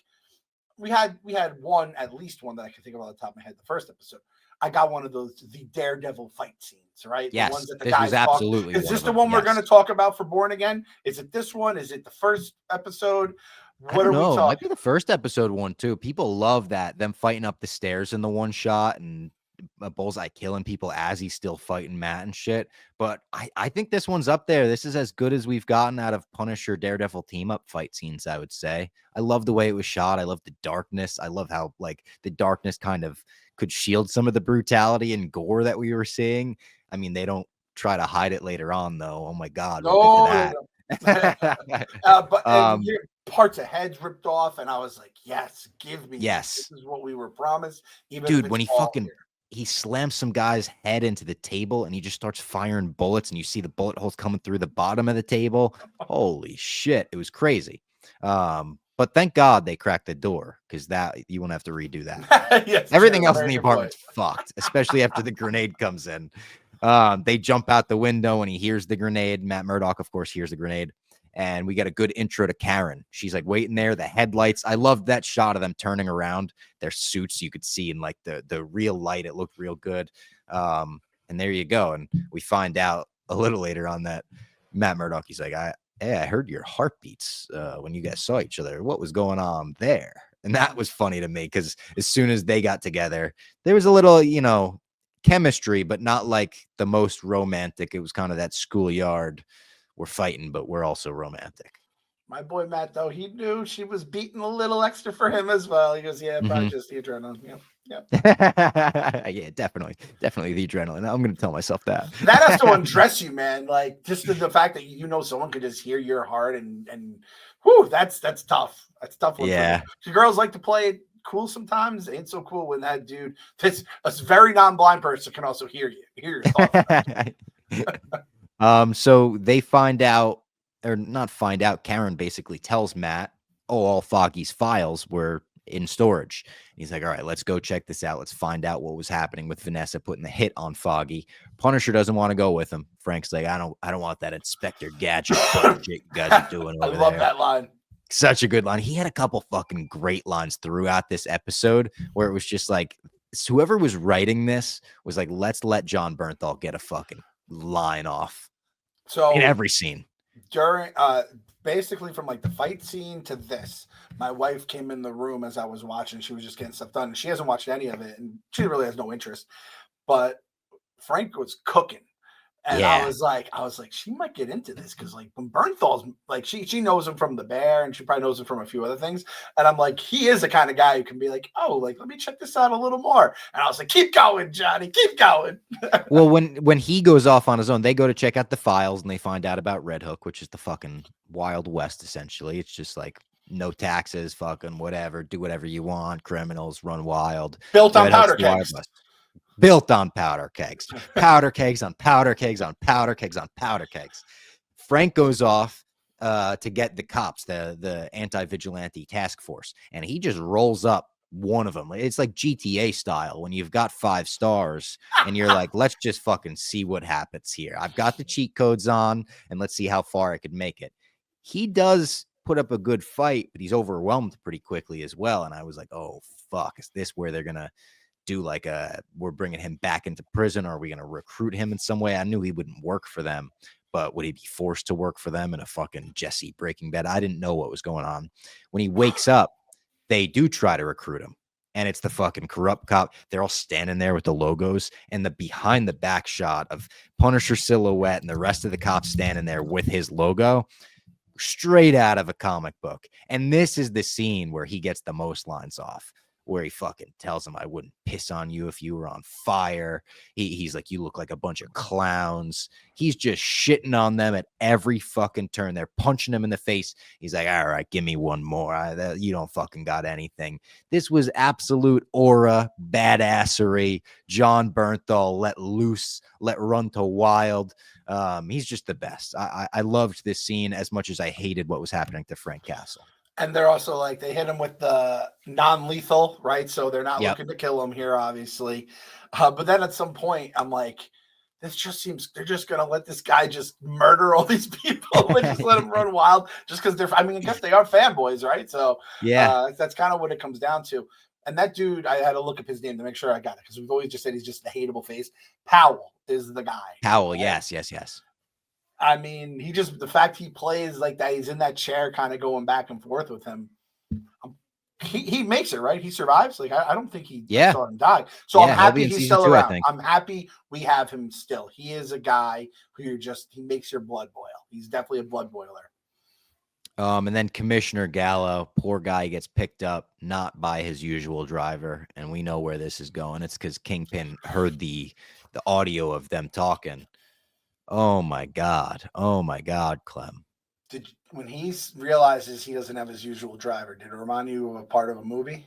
we had at least one that I can think of on the top of my head, the first episode. I got one of those, the Daredevil fight scenes, right? Yes, the ones that the this guys was absolutely Is this the one we're going to talk about for Born Again? Is it this one? Is it the first episode? What are we talking? It might be the first episode one too. People love that, them fighting up the stairs in the one shot and Bullseye killing people as he's still fighting Matt and shit. But I think this one's up there. This is as good as we've gotten out of Punisher Daredevil team up fight scenes, I would say. I love the way it was shot. I love the darkness. I love how like the darkness kind of could shield some of the brutality and gore that we were seeing. I mean, they don't try to hide it later on though. Oh my God. We'll get to that. But parts of heads ripped off, and I was like, yes, give me this is what we were promised. Even dude, when he slams some guy's head into the table and he just starts firing bullets and you see the bullet holes coming through the bottom of the table. Holy shit. It was crazy. But thank God they cracked the door, because that you won't have to redo that. Yes, everything else in the apartment's fucked, especially after the grenade comes in. They jump out the window and he hears the grenade. Matt Murdock, of course, hears the grenade. And we get a good intro to Karen. She's like waiting there, the headlights. I loved that shot of them turning around their suits. You could see in like the real light, it looked real good. And there you go. And we find out a little later on that Matt Murdock, he's like, hey, I heard your heartbeats when you guys saw each other. What was going on there? And that was funny to me because as soon as they got together, there was a little, chemistry, but not like the most romantic. It was kind of that schoolyard. We're fighting, but we're also romantic. My boy Matt, though, he knew she was beating a little extra for him as well. He goes, yeah, probably just the adrenaline. Yeah, definitely the adrenaline. I'm going to tell myself that. That has to undress you, man. Like, just the fact that someone could just hear your heart and whew, that's tough. That's tough. Yeah. The girls like to play it cool sometimes. It ain't so cool when that dude, that's a very non-blind person, can also hear you. Hear your thoughts. So they find out, or not find out, Karen basically tells Matt, all Foggy's files were in storage. He's like, all right, let's go check this out. Let's find out what was happening with Vanessa putting the hit on Foggy. Punisher doesn't want to go with him. Frank's like, I don't want that Inspector Gadget shit you guys are doing over there. I love that line. Such a good line. He had a couple fucking great lines throughout this episode where it was just like, whoever was writing this was like, let's let John Bernthal get a fucking line off. So in every scene. During basically from like the fight scene to this, my wife came in the room as I was watching. She was just getting stuff done. She hasn't watched any of it, and she really has no interest. But Frank was cooking, and I was like, she might get into this because like when Bernthal's like she knows him from The Bear, and she probably knows him from a few other things. And I'm like, he is the kind of guy who can be like, oh, like let me check this out a little more. And I was like, keep going, Johnny, keep going. Well, when he goes off on his own, they go to check out the files and they find out about Red Hook, which is the fucking Wild West. Essentially, it's just like no taxes, fucking whatever, do whatever you want, criminals run wild, built on powder kegs. Built on powder kegs, powder kegs on powder kegs on powder kegs on powder kegs. Frank goes off to get the cops, the anti-vigilante task force, and he just rolls up one of them. It's like GTA style when you've got 5 stars and you're like, let's just fucking see what happens here. I've got the cheat codes on and let's see how far I could make it. He does put up a good fight, but he's overwhelmed pretty quickly as well. And I was like, oh, fuck, is this where they're going to do like we're bringing him back into prison, or are we going to recruit him in some way? I knew he wouldn't work for them, but would he be forced to work for them in a fucking Jesse Breaking Bad? I didn't know what was going on. When he wakes up, they do try to recruit him, and it's the fucking corrupt cop. They're all standing there with the logos and the behind the back shot of Punisher silhouette and the rest of the cops standing there with his logo, straight out of a comic book. And this is the scene where he gets the most lines off, where he fucking tells him, I wouldn't piss on you if you were on fire. He's like, you look like a bunch of clowns. He's just shitting on them at every fucking turn. They're punching him in the face. He's like, all right, give me one more. You don't fucking got anything. This was absolute aura, badassery. John Bernthal let loose, let run to wild. He's just the best. I loved this scene as much as I hated what was happening to Frank Castle. And they're also like, they hit him with the non-lethal, right? So they're not looking to kill him here, obviously. But then at some point, I'm like, this just seems, they're just going to let this guy just murder all these people and just let him run wild just because they're, I mean, I guess they are fanboys, right? So that's kind of what it comes down to. And that dude, I had to look up his name to make sure I got it because we've always just said he's just a hateable face. Powell is the guy. Powell, yes. I mean, the fact he plays like that, he's in that chair kind of going back and forth with him. He makes it, right? He survives. Like, I don't think he saw him die. So I'm happy he's still around. I'm happy we have him still. He is a guy who he makes your blood boil. He's definitely a blood boiler. And then Commissioner Gallo, poor guy, gets picked up not by his usual driver. And we know where this is going. It's because Kingpin heard the audio of them talking. Oh my God, Clem. When he realizes he doesn't have his usual driver, did it remind you of a part of a movie?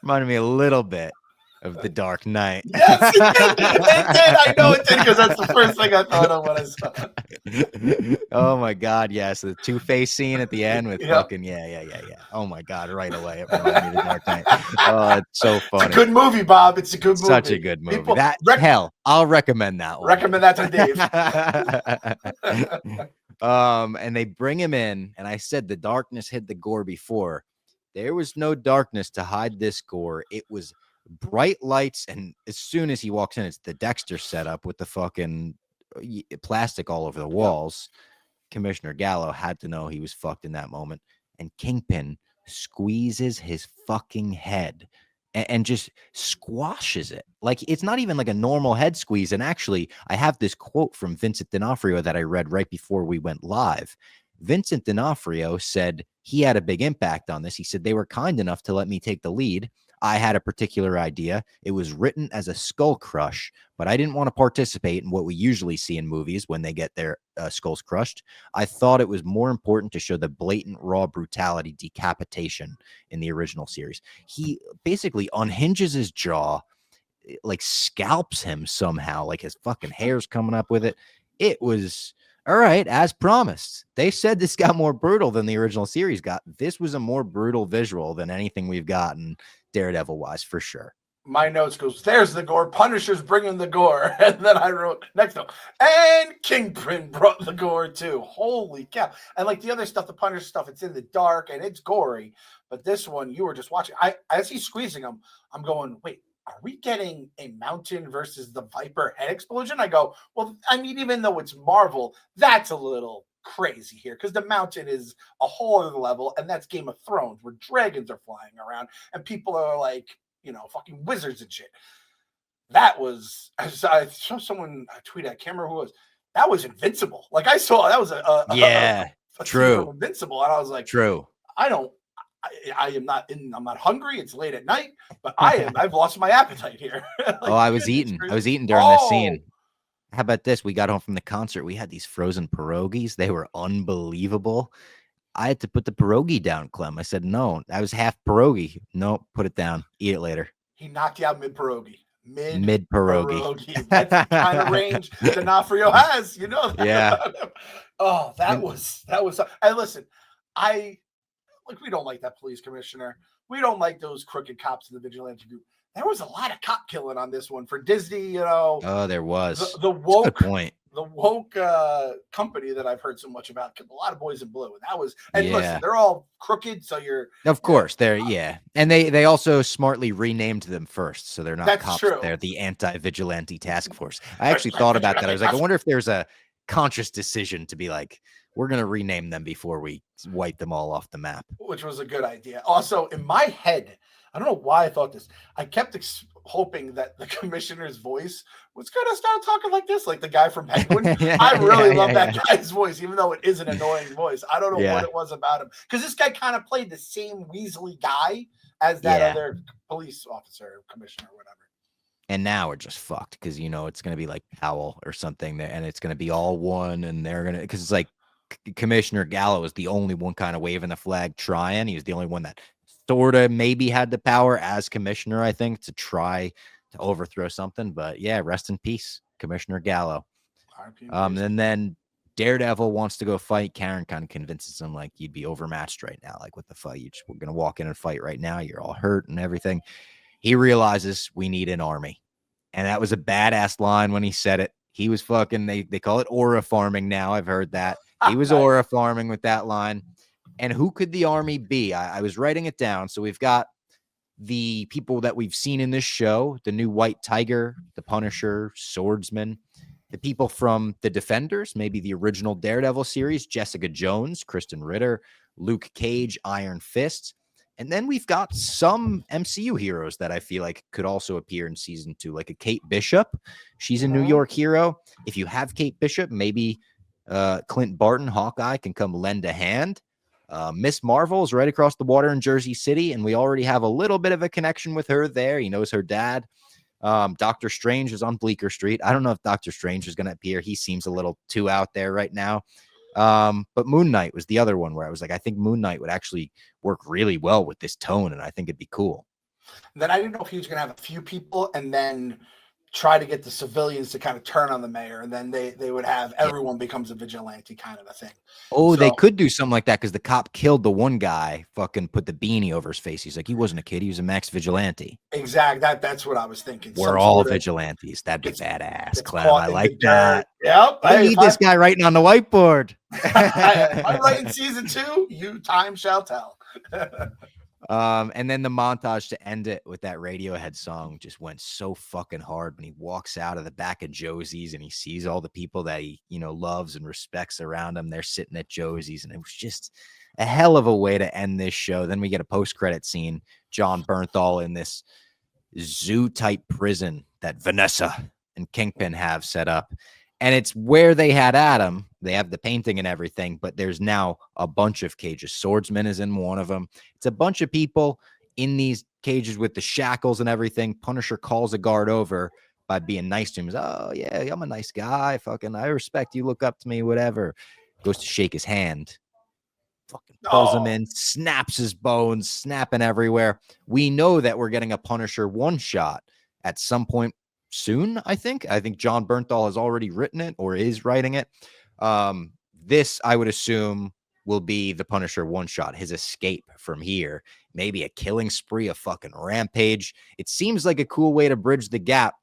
Reminded me a little bit of The Dark Knight. Yes, it did. I know it did because that's the first thing I thought of when I saw it. Oh my God, yes. The Two-Face scene at the end with fucking, yeah. Oh my God, right away. It reminded me of The Dark Knight. Oh, it's so funny. It's a good movie, Bob. It's a good movie. Such a good movie. Hell, I'll recommend that one. Recommend that to Dave. And they bring him in, and I said the darkness hid the gore before. There was no darkness to hide this gore. It was bright lights, and as soon as he walks in, it's the Dexter setup with the fucking plastic all over the walls. Commissioner Gallo had to know he was fucked in that moment, and Kingpin squeezes his fucking head and just squashes it. Like, it's not even like a normal head squeeze. And actually, I have this quote from Vincent D'Onofrio that I read right before we went live. Vincent D'Onofrio said he had a big impact on this. He said, they were kind enough to let me take the lead. I had a particular idea. It was written as a skull crush, but I didn't want to participate in what we usually see in movies when they get their skulls crushed. I thought it was more important to show the blatant, raw brutality decapitation in the original series. He basically unhinges his jaw, like scalps him somehow, like his fucking hair's coming up with it. It was... all right, as promised. They said this got more brutal than the original series got. This was a more brutal visual than anything we've gotten Daredevil-wise, for sure. My notes goes, there's the gore. Punisher's bringing the gore. And then I wrote, next note, and Kingpin brought the gore too. Holy cow. And like the other stuff, the Punisher stuff, it's in the dark and it's gory. But this one, you were just watching. As he's squeezing him, I'm going, wait, are we getting a Mountain versus the Viper head explosion? I go, well, I mean, even though it's Marvel, that's a little crazy here because the Mountain is a whole other level, and that's Game of Thrones where dragons are flying around and people are like, you know, fucking wizards and shit. That was, I saw someone tweet, I can't remember who it was. That was Invincible. Like I saw that was a true Invincible, and I was like, true. I am not in. I'm not hungry. It's late at night, but I've lost my appetite here. Like, I was eating during this scene. How about this? We got home from the concert. We had these frozen pierogies. They were unbelievable. I had to put the pierogi down, Clem. I said, no, that was half pierogi. No, put it down. Eat it later. He knocked you out mid pierogi. Mid pierogi. That's the kind of range D'Onofrio has. You know that. Yeah. Oh, that was. And listen, we don't like that police commissioner. We don't like those crooked cops in the vigilante group. There was a lot of cop killing on this one for Disney, you know. Oh, there was. The woke point. The woke company that I've heard so much about killed a lot of boys in blue. And that was, and listen, they're all crooked, so you're of course they're and they also smartly renamed them first, so they're not cops. True. They're the anti-vigilante task force. I actually thought about that. I was like, I wonder if there's a conscious decision to be like, we're going to rename them before we wipe them all off the map. Which was a good idea. Also, in my head, I don't know why I thought this. I kept hoping that the commissioner's voice was going to start talking like this, like the guy from Penguin. I really love that guy's voice, even though it is an annoying voice. I don't know what it was about him. Because this guy kind of played the same weaselly guy as that other police officer, commissioner, or whatever. And now we're just fucked because, you know, it's going to be like Powell or something there, and it's going to be all one, and they're going to, because it's like, Commissioner Gallo is the only one kind of waving the flag trying. He was the only one that sort of maybe had the power as commissioner, I think, to try to overthrow something. But yeah, rest in peace, Commissioner Gallo. And then Daredevil wants to go fight. Karen kind of convinces him like, you'd be overmatched right now. Like, what the fuck? We're going to walk in and fight right now. You're all hurt and everything. He realizes we need an army. And that was a badass line when he said it. He was fucking, they call it aura farming now. I've heard that. He was aura farming with that line. And who could the army be? I was writing it down. So we've got the people that we've seen in this show, the new White Tiger, the Punisher, Swordsman, the people from the Defenders, maybe the original Daredevil series, Jessica Jones, Kristen Ritter, Luke Cage, Iron Fist. And then we've got some MCU heroes that I feel like could also appear in season 2, like a Kate Bishop. She's a New York hero. If you have Kate Bishop, maybe Clint Barton, Hawkeye, can come lend a hand. Miss Marvel is right across the water in Jersey City, and we already have a little bit of a connection with her there. He knows her dad. Doctor Strange is on Bleecker Street. I don't know if Doctor Strange is going to appear. He seems a little too out there right now. But Moon Knight was the other one where I was like, I think Moon Knight would actually work really well with this tone, and I think it'd be cool. And then I didn't know if he was going to have a few people and then try to get the civilians to kind of turn on the mayor, and then they would have everyone becomes a vigilante kind of a thing. Oh, so they could do something like that because the cop killed the one guy, fucking put the beanie over his face. He's like, he wasn't a kid, he was a max vigilante. Exactly. That's what I was thinking. We're all vigilantes. That'd be badass, Clem. I like that. Yep. I need this guy writing on the whiteboard. I'm writing season 2. You time shall tell. And then the montage to end it with that Radiohead song just went so fucking hard when he walks out of the back of Josie's and he sees all the people that he, loves and respects around him. They're sitting at Josie's, and it was just a hell of a way to end this show. Then we get a post-credit scene, John Bernthal in this zoo-type prison that Vanessa and Kingpin have set up. And it's where they had Adam. They have the painting and everything, but there's now a bunch of cages. Swordsman is in one of them. It's a bunch of people in these cages with the shackles and everything. Punisher calls a guard over by being nice to him. He's, oh, yeah, I'm a nice guy. Fucking, I respect you. Look up to me, whatever. Goes to shake his hand. Fucking pulls him in, snaps his bones, snapping everywhere. We know that we're getting a Punisher one-shot at some point soon. I think John Bernthal has already written it or is writing it. This, I would assume, will be the Punisher one-shot, his escape from here. Maybe a killing spree, a fucking rampage. It seems like a cool way to bridge the gap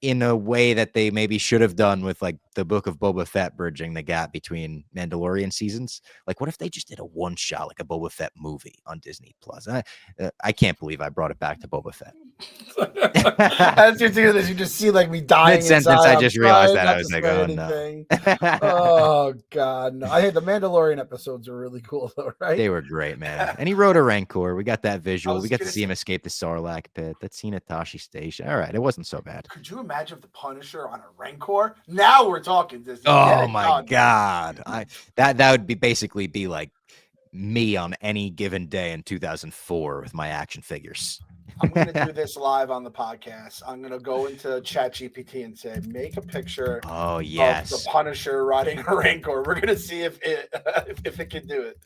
in a way that they maybe should have done with like the Book of Boba Fett, bridging the gap between Mandalorian seasons. Like, what if they just did a one shot, like a Boba Fett movie on Disney Plus? I can't believe I brought it back to Boba Fett. As you're doing this, you just see like me dying. Mid-sentence, I just realized that. I was like, oh no. Oh god, no. I hate the Mandalorian episodes are really cool though, right? They were great, man. And he wrote a Rancor. We got that visual. We got to see him escape the Sarlacc pit. That scene at Tashi Station. All right, it wasn't so bad. Could you imagine if the Punisher on a Rancor? Now we're talking. Oh my god, that would basically be like me on any given day in 2004 with my action figures. I'm going to do this live on the podcast. I'm going to go into ChatGPT and say, make a picture of the Punisher riding a Rancor. We're going to see if it can do it.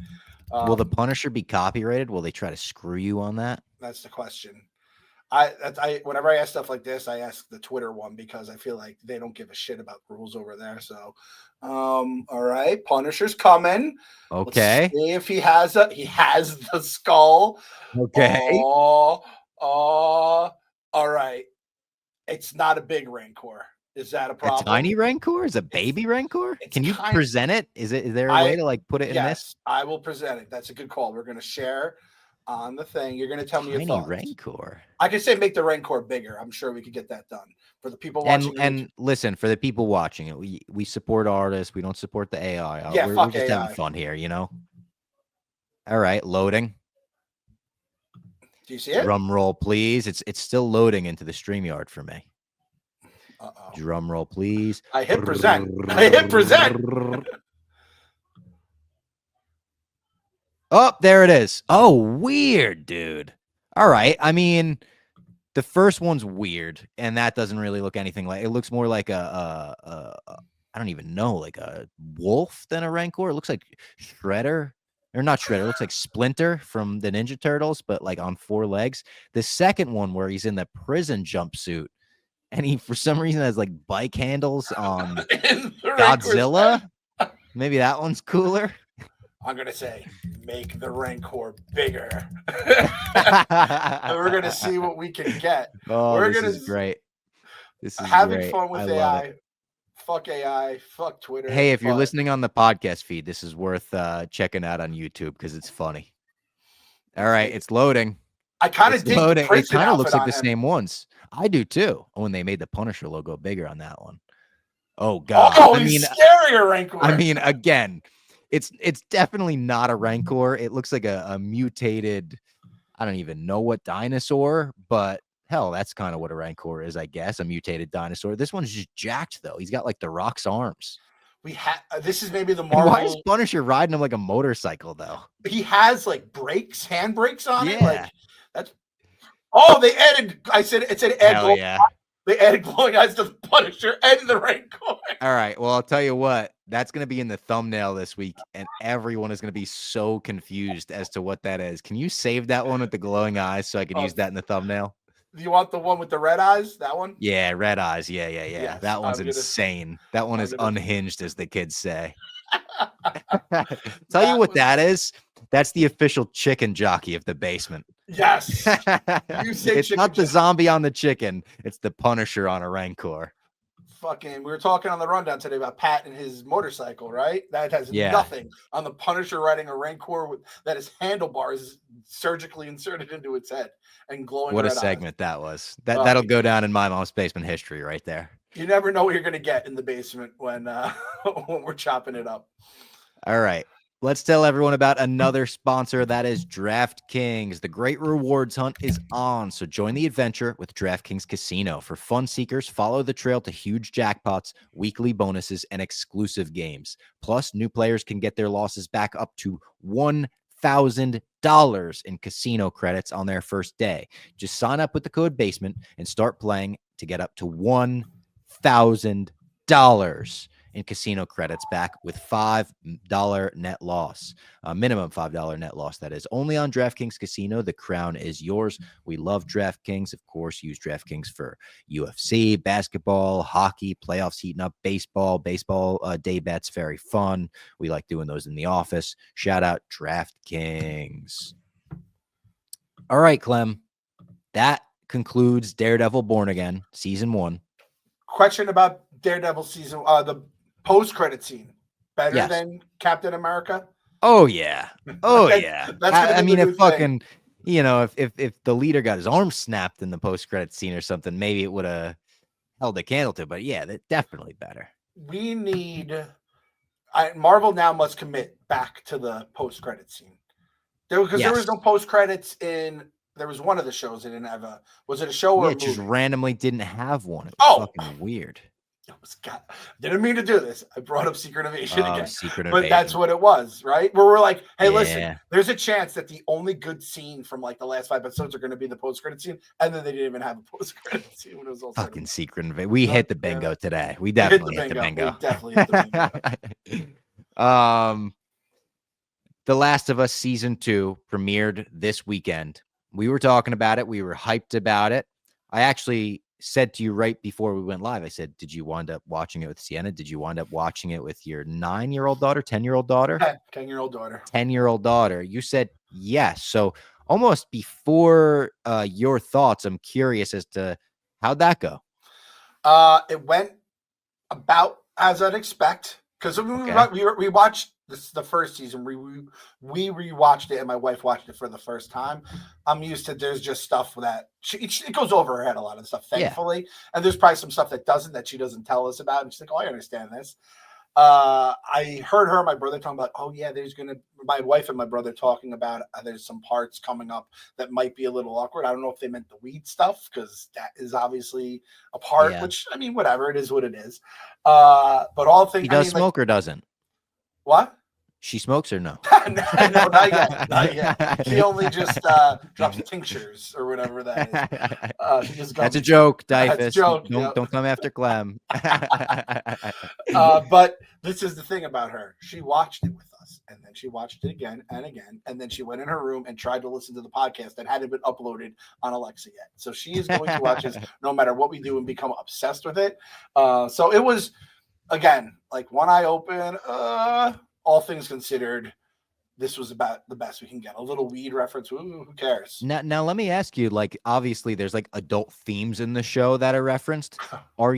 Will the Punisher be copyrighted? Will they try to screw you on that? That's the question. I whenever I ask stuff like this, I ask the Twitter one because I feel like they don't give a shit about rules over there. So, all right, Punisher's coming. Okay. Let's see if he has the skull. Okay. All right. It's not a big Rancor. Is that a problem? A tiny Rancor? Is a baby Rancor? Can you present it? Is there a way to like put it in this? I will present it. That's a good call. We're going to share on the thing. You're going to tell me your thoughts. Rancor. I could say make the Rancor bigger. I'm sure we could get that done for the people watching. And listen, for the people watching it, we support artists. We don't support the AI. Yeah, we're just AI. having fun here, All right, loading. Do you see it? Drum roll, please. It's still loading into the StreamYard for me. Drum roll, please. I hit present. Oh, there it is. Oh, weird, dude. All right. I mean, the first one's weird, and that doesn't really look anything like. It looks more like I don't even know, like a wolf than a Rancor. It looks like Shredder. Or not Shredder, it looks like Splinter from the Ninja Turtles, but like on 4 legs. The second one where he's in the prison jumpsuit and he, for some reason, has like bike handles on Godzilla. Maybe that one's cooler. I'm going to say, make the Rancor bigger. We're going to see what we can get. Oh, this is great. This is having fun with AI. Fuck AI, fuck Twitter. Hey, if you're listening on the podcast feed, this is worth checking out on YouTube because it's funny. All right, it's loading. I kind of dig loading. It kind of looks like the same ones. I do too. When they made the Punisher logo bigger on that one. Oh god. Oh, he's scarier Rancor. I mean, again, it's definitely not a Rancor. It looks like a mutated, I don't even know what dinosaur, but hell, that's kind of what a Rancor is, I guess. A mutated dinosaur. This one's just jacked, though. He's got like the Rock's arms. This is maybe the Marvel. Why is Punisher riding him like a motorcycle, though? He has like brakes, hand brakes on it. Yeah. Like that's. Oh, they added. It said add. Hell yeah. They added glowing eyes to the Punisher and the Rancor. All right. Well, I'll tell you what. That's going to be in the thumbnail this week, and everyone is going to be so confused as to what that is. Can you save that one with the glowing eyes so I can use that in the thumbnail? You want the one with the red eyes? That one? Yeah, red eyes. Yeah. Yes, that one's insane. That one is unhinged, as the kids say. Tell you what that is. That's the official chicken jockey of the basement. Yes. It's not the zombie on the chicken. It's the Punisher on a Rancor. fucking, we were talking on the rundown today about Pat and his motorcycle, right? That has Yeah. nothing on the Punisher riding a Rancor that his handlebars surgically inserted into its head and glowing What a red segment eyes. that was. That'll go down in my mom's basement history right there. You never know what you're gonna get in the basement when when we're chopping it up. All right. Let's tell everyone about another sponsor, that is DraftKings. The great rewards hunt is on, so join the adventure with DraftKings Casino. For fun seekers, follow the trail to huge jackpots, weekly bonuses, and exclusive games. Plus, new players can get their losses back up to $1,000 in casino credits on their first day. Just sign up with the code BASEMENT and start playing to get up to $1,000 in casino credits back with $5 net loss, minimum $5 net loss. That is only on DraftKings Casino. The crown is yours. We love DraftKings. Of course, use DraftKings for UFC, basketball, hockey, playoffs heating up, baseball day bets. Very fun. We like doing those in the office. Shout out DraftKings. All right, Clem. That concludes Daredevil Born Again, season 1. Question about Daredevil season, the post-credit scene, better than Captain America? Oh yeah, yeah. That's I mean, if fucking, thing. If the leader got his arm snapped in the post-credit scene or something, maybe it would have held a candle to it. But yeah, that's definitely better. We need. Marvel now must commit back to the post-credit scene, because there was no post-credits in. There was one of the shows they didn't have a. Was it a show or a movie? Just randomly didn't have one. It was fucking weird. Didn't mean to do this. I brought up Secret Invasion again. But that's what it was, right? Where we're like, hey, listen, there's a chance that the only good scene from like the last 5 episodes are going to be the post-credit scene, and then they didn't even have a post-credit scene when it was all fucking Secret Invasion. We hit the bingo today. We definitely hit the bingo. We definitely hit the bingo. The Last of Us season 2 premiered this weekend. We were talking about it. We were hyped about it. I actually said to you right before we went live, I said, did you wind up watching it with Sienna? Did you wind up watching it with your 9-year-old daughter, 10-year-old daughter? 10-year-old daughter. 10-year-old daughter. You said yes. So almost before your thoughts, I'm curious as to how'd that go? It went about as I'd expect, because we watched this the first season. We rewatched it, and my wife watched it for the first time. I'm used to there's just stuff that it goes over her head, a lot of stuff, thankfully. And there's probably some stuff that she doesn't tell us about. And she's like, oh, I understand this. I heard her and my brother talking about, oh yeah, my wife and my brother talking about there's some parts coming up that might be a little awkward. I don't know if they meant the weed stuff, because that is obviously a part, which, I mean, whatever, it is what it is. But all things, he does smoke or doesn't? What? She smokes or no? No, not yet. Not yet. She only just drops tinctures or whatever that is. She just That's a joke, Dyfus. That's a joke. Don't come after Clem. But this is the thing about her. She watched it with us, and then she watched it again and again, and then she went in her room and tried to listen to the podcast that hadn't been uploaded on Alexa yet. So she is going to watch this no matter what we do and become obsessed with it. So it was, again, like one eye open. All things considered, this was about the best we can get. A little weed reference. Ooh, who cares? Now let me ask you, like, obviously there's like adult themes in the show that are referenced. Are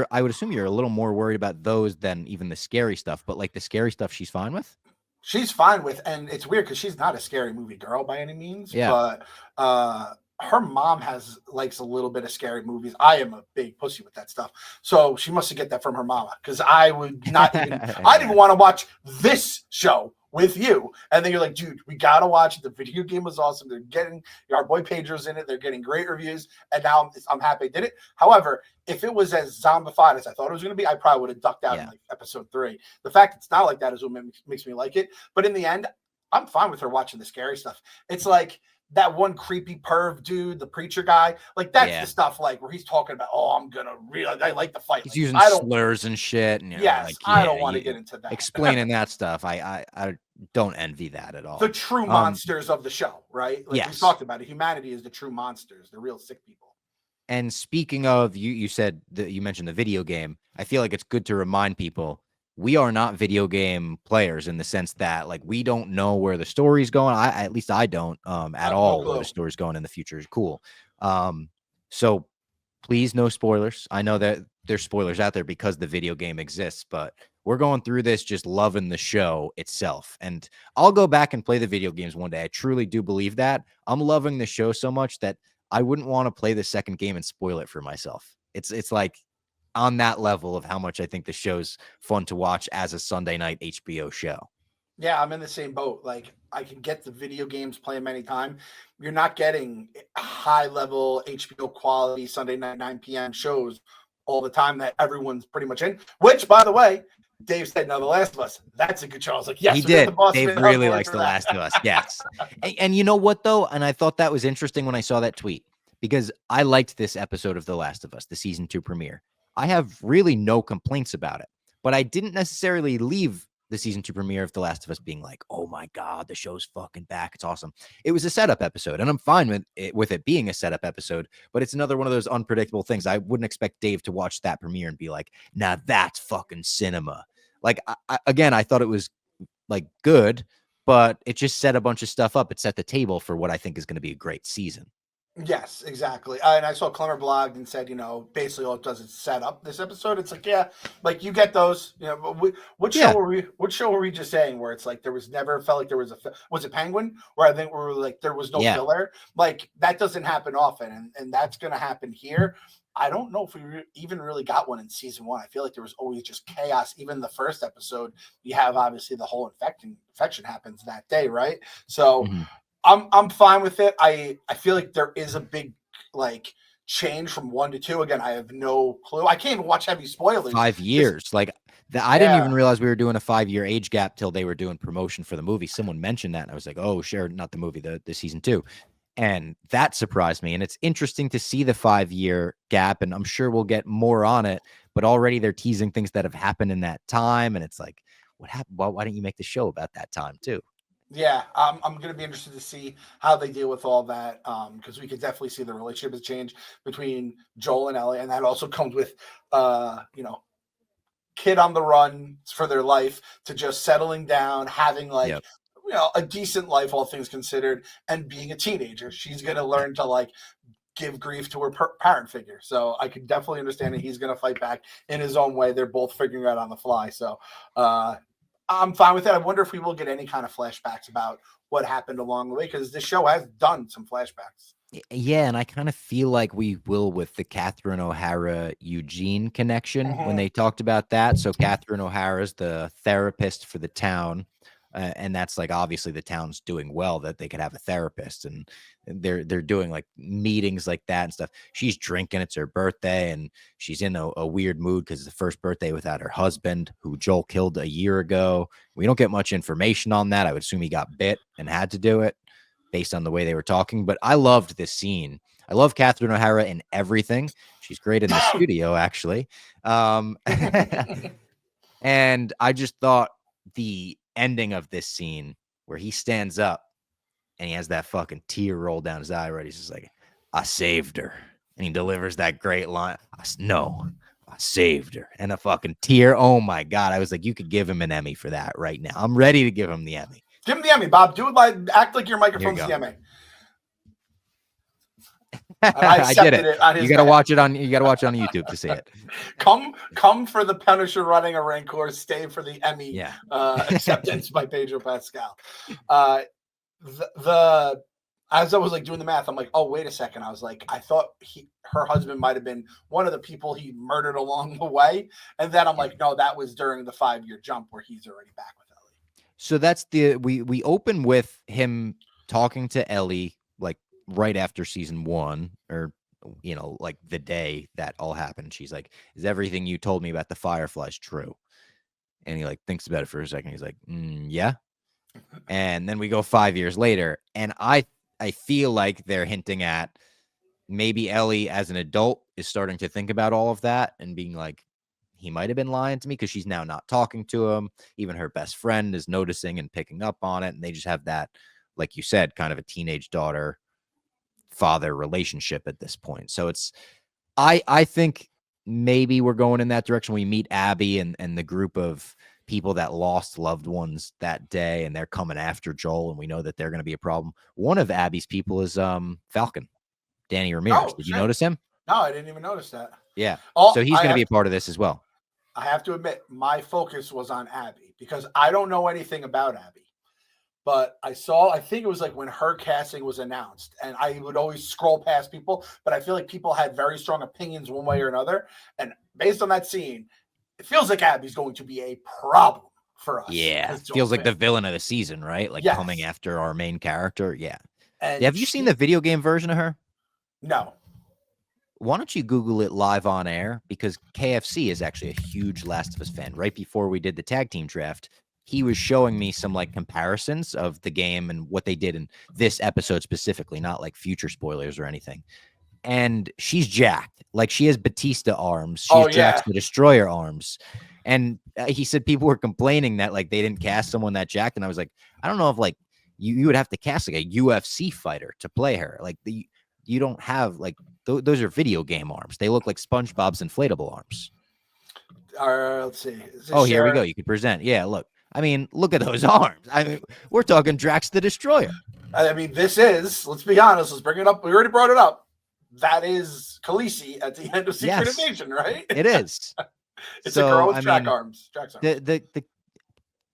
I would assume you're a little more worried about those than even the scary stuff, but like the scary stuff she's fine with? She's fine with, and it's weird because she's not a scary movie girl by any means. Yeah. But her mom likes a little bit of scary movies. I am a big pussy with that stuff. So she must have get that from her mama, because I would not even I didn't want to watch this show with you. And then you're like, dude, we got to watch it. The video game was awesome. They're getting our boy Pedro's in it. They're getting great reviews. And now I'm happy I did it. However, if it was as zombified as I thought it was going to be, I probably would have ducked out in like episode 3. The fact it's not like that is what makes me like it. But in the end, I'm fine with her watching the scary stuff. It's like that one creepy perv dude, the preacher guy, like that's the stuff like where he's talking about, oh, I like the fight. He's using slurs and shit. And, I don't want to get into that. Explaining that stuff. I don't envy that at all. The true monsters of the show, right? Like we talked about it. Humanity is the true monsters, the real sick people. And speaking of, you said that you mentioned the video game. I feel like it's good to remind people we are not video game players in the sense that like we don't know where the story's going. At least I don't at all where the story's going in the future. Cool. So please no spoilers. I know that there's spoilers out there because the video game exists, but we're going through this just loving the show itself. And I'll go back and play the video games one day. I truly do believe that. I'm loving the show so much that I wouldn't want to play the second game and spoil it for myself. It's like on that level of how much I think the show's fun to watch as a Sunday night HBO show. Yeah, I'm in the same boat. Like, I can get the video games, play them anytime. You're not getting high level HBO quality Sunday night 9 p.m. shows all the time that everyone's pretty much in. Which, by the way, Dave said, "No, The Last of Us." That's a good show. I was like, "Yes, He we got did. the boss Dave man really on board likes for The that." Last of Us. Yes. And you know what, though? And I thought that was interesting when I saw that tweet because I liked this episode of The Last of Us, the season 2 premiere. I have really no complaints about it, but I didn't necessarily leave the season 2 premiere of The Last of Us being like, oh my God, the show's fucking back. It's awesome. It was a setup episode, and I'm fine with it being a setup episode, but it's another one of those unpredictable things. I wouldn't expect Dave to watch that premiere and be like, nah, that's fucking cinema. Like, again, I thought it was like good, but it just set a bunch of stuff up. It set the table for what I think is going to be a great season. Yes, exactly. And I saw Clemmer blogged and said, basically all it does is set up this episode. It's like, yeah, like you get those. But what show were we just saying where it's like there was never felt like there was was it Penguin where I think we were like there was no filler. Like that doesn't happen often, and that's going to happen here. I don't know if we even really got one in season 1. I feel like there was always just chaos. Even the first episode, you have obviously the whole infection happens that day, right? So. I'm fine with it. I feel like there is a big like change from 1 to 2. Again, I have no clue. I can't even watch heavy spoilers. 5 years. Like I didn't even realize we were doing a 5-year age gap till they were doing promotion for the movie. Someone mentioned that, and I was like, oh, sure, not the movie, the season 2. And that surprised me. And it's interesting to see the 5-year gap, and I'm sure we'll get more on it. But already they're teasing things that have happened in that time, and it's like, what happened? Well, why didn't you make the show about that time too? Yeah, I'm going to be interested to see how they deal with all that because we could definitely see the relationship has changed between Joel and Ellie, and that also comes with, kid on the run for their life to just settling down, having like, a decent life, all things considered, and being a teenager. She's going to learn to like give grief to her parent figure. So I can definitely understand that he's going to fight back in his own way. They're both figuring it out on the fly. So, I'm fine with it. I wonder if we will get any kind of flashbacks about what happened along the way because the show has done some flashbacks. Yeah, and I kind of feel like we will with the Catherine O'Hara Eugene connection when they talked about that. So Catherine O'Hara's the therapist for the town, and that's like obviously the town's doing well that they could have a therapist, and they're doing like meetings like that and stuff. She's drinking. It's her birthday, and she's in a weird mood because it's the first birthday without her husband, who Joel killed a year ago. We don't get much information on that. I would assume he got bit and had to do it based on the way they were talking. But I loved this scene. I love Catherine O'Hara in everything. She's great in the studio, actually. And I just thought the ending of this scene where he stands up and he has that fucking tear roll down his eye, right? He's just like, I saved her. And he delivers that great line. I saved her. And a fucking tear. Oh my God. I was like, you could give him an Emmy for that right now. I'm ready to give him the Emmy. Give him the Emmy, Bob. Do it like act like your microphone's the Emmy. I did it. You gotta watch it on YouTube to see it. Come for the Punisher running a Rancor, stay for the Emmy acceptance by Pedro Pascal. As I was like doing the math, I'm like, oh, wait a second. I was like, I thought her husband might have been one of the people he murdered along the way. And then I'm like, no, that was during the 5-year jump where he's already back with Ellie. So that's we open with him talking to Ellie like right after season 1, or like the day that all happened. She's like, is everything you told me about the Fireflies true? And he like thinks about it for a second. He's like, yeah. And then we go 5 years later, and I feel like they're hinting at maybe Ellie as an adult is starting to think about all of that and being like, he might have been lying to me, because she's now not talking to him. Even her best friend is noticing and picking up on it. And they just have that, like you said, kind of a teenage daughter father relationship at this point. So it's, I think maybe we're going in that direction. We meet Abby and the group of people that lost loved ones that day, and they're coming after Joel, and we know that they're going to be a problem. One of Abby's people is Falcon, Danny Ramirez. Did you notice him? No, I didn't even notice that. Yeah. Oh, So he's going to be a part of this as well. I have to admit, my focus was on Abby because I don't know anything about Abby. But I think it was like when her casting was announced, and I would always scroll past people, but I feel like people had very strong opinions one way or another. And based on that scene, it feels like Abby's going to be a problem for us. Yeah. Feels like the villain of the season, right? Like coming after our main character. Yeah. And have you seen the video game version of her? No. Why don't you Google it live on air? Because KFC is actually a huge Last of Us fan. Right before we did the tag team draft, he was showing me some like comparisons of the game and what they did in this episode specifically, not like future spoilers or anything. And she's jacked. Like she has Batista arms. She has Jax the Destroyer arms. And he said people were complaining that like they didn't cast someone that jacked. And I was like, I don't know if like you would have to cast like a UFC fighter to play her. Like you don't have like those are video game arms. They look like SpongeBob's inflatable arms. Let's see. Here we go. You can present. Yeah, look. I mean, look at those arms. I mean, we're talking Drax the Destroyer. I mean, this is, let's be honest, let's bring it up. We already brought it up. That is Khaleesi at the end of Secret Invasion, right? It is. It's a girl with Drax arms. The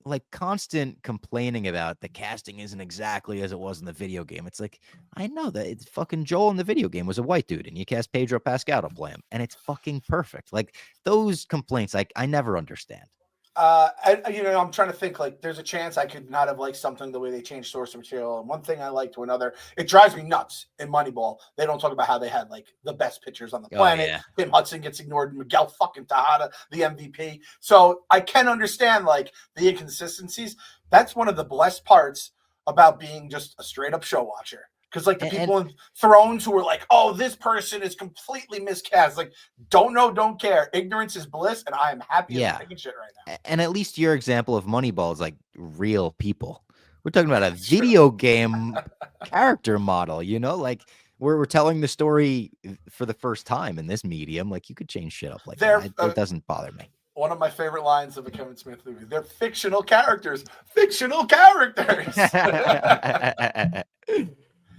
like constant complaining about the casting isn't exactly as it was in the video game. It's like, I know that it's fucking Joel in the video game was a white dude and you cast Pedro Pascal to play him and it's fucking perfect. Like those complaints, like I never understand. I'm trying to think, like there's a chance I could not have liked something the way they changed source material. And one thing I like to another, it drives me nuts in Moneyball. They don't talk about how they had like the best pitchers on the planet. Tim Hudson gets ignored, Miguel fucking Tejada, the MVP. So I can understand like the inconsistencies. That's one of the blessed parts about being just a straight up show watcher. Because like the people in Thrones who were like, oh, this person is completely miscast. Like, don't know, don't care. Ignorance is bliss, and I am happy as taking shit right now. And at least your example of Moneyball is like real people. We're talking about a video game character model, you know? Like we're telling the story for the first time in this medium. Like you could change shit up like that. It doesn't bother me. One of my favorite lines of a Kevin Smith movie. They're fictional characters. Fictional characters.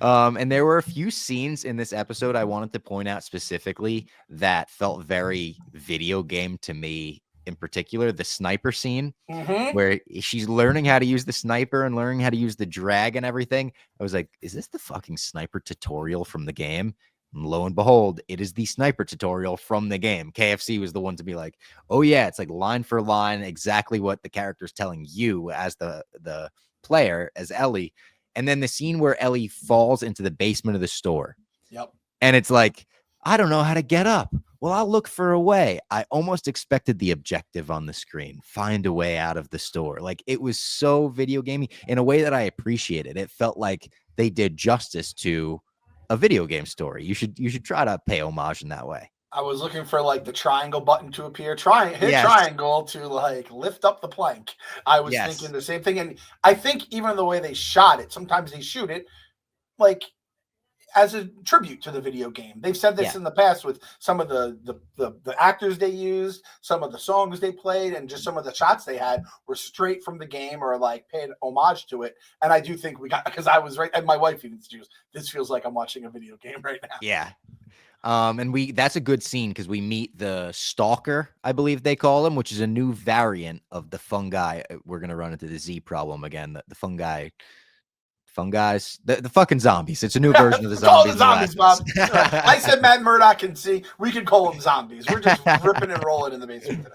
And there were a few scenes in this episode I wanted to point out specifically that felt very video game to me. In particular, the sniper scene where she's learning how to use the sniper and learning how to use the drag and everything. I was like, is this the fucking sniper tutorial from the game? And lo and behold, it is the sniper tutorial from the game. KFC was the one to be like, oh yeah, it's like line for line, exactly what the character's telling you as the player, as Ellie. And then the scene where Ellie falls into the basement of the store. Yep. And it's like, I don't know how to get up. Well, I'll look for a way. I almost expected the objective on the screen. Find a way out of the store. Like it was so video gamey in a way that I appreciated. It felt like they did justice to a video game story. You should try to pay homage in that way. I was looking for like the triangle button to appear. Triangle to like lift up the plank. I was thinking the same thing. And I think even the way they shot it, sometimes they shoot it like as a tribute to the video game. They've said this in the past with some of the actors they used, some of the songs they played, and just some of the shots they had were straight from the game or like paid homage to it. And I do think we got, because I was right, and my wife even said, this feels like I'm watching a video game right now. Yeah. And that's a good scene because we meet the Stalker, I believe they call him, which is a new variant of the fungi. We're gonna run into the Z problem again. The fungi, the fucking zombies. It's a new version of the zombies. Zombies, Bob. I said Matt Murdock can see. We can call them zombies. We're just ripping and rolling in the basement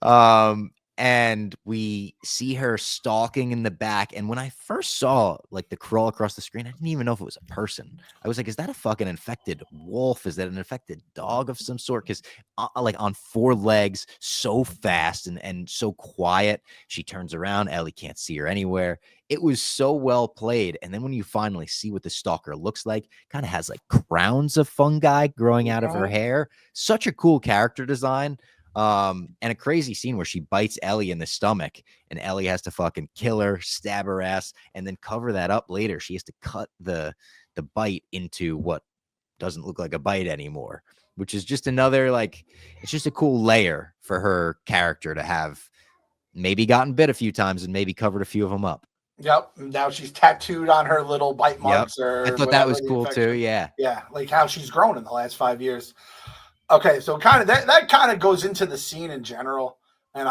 today. And we see her stalking in the back. And when I first saw like the crawl across the screen, I didn't even know if it was a person. I was like, is that a fucking infected wolf? Is that an infected dog of some sort? Because like on four legs, so fast and so quiet. She turns around. Ellie can't see her anywhere. It was so well played. And then when you finally see what the stalker looks like, kind of has like crowns of fungi growing out of her hair. Such a cool character design. And a crazy scene where she bites Ellie in the stomach and Ellie has to fucking kill her, stab her ass, and then cover that up later. She has to cut the bite into what doesn't look like a bite anymore, which is just another, like, it's just a cool layer for her character to have maybe gotten bit a few times and maybe covered a few of them up. Yep. Now she's tattooed on her little bite marks. Or I thought that was cool too. Yeah. Yeah. Like how she's grown in the last 5 years. Okay, so kind of that kind of goes into the scene in general, and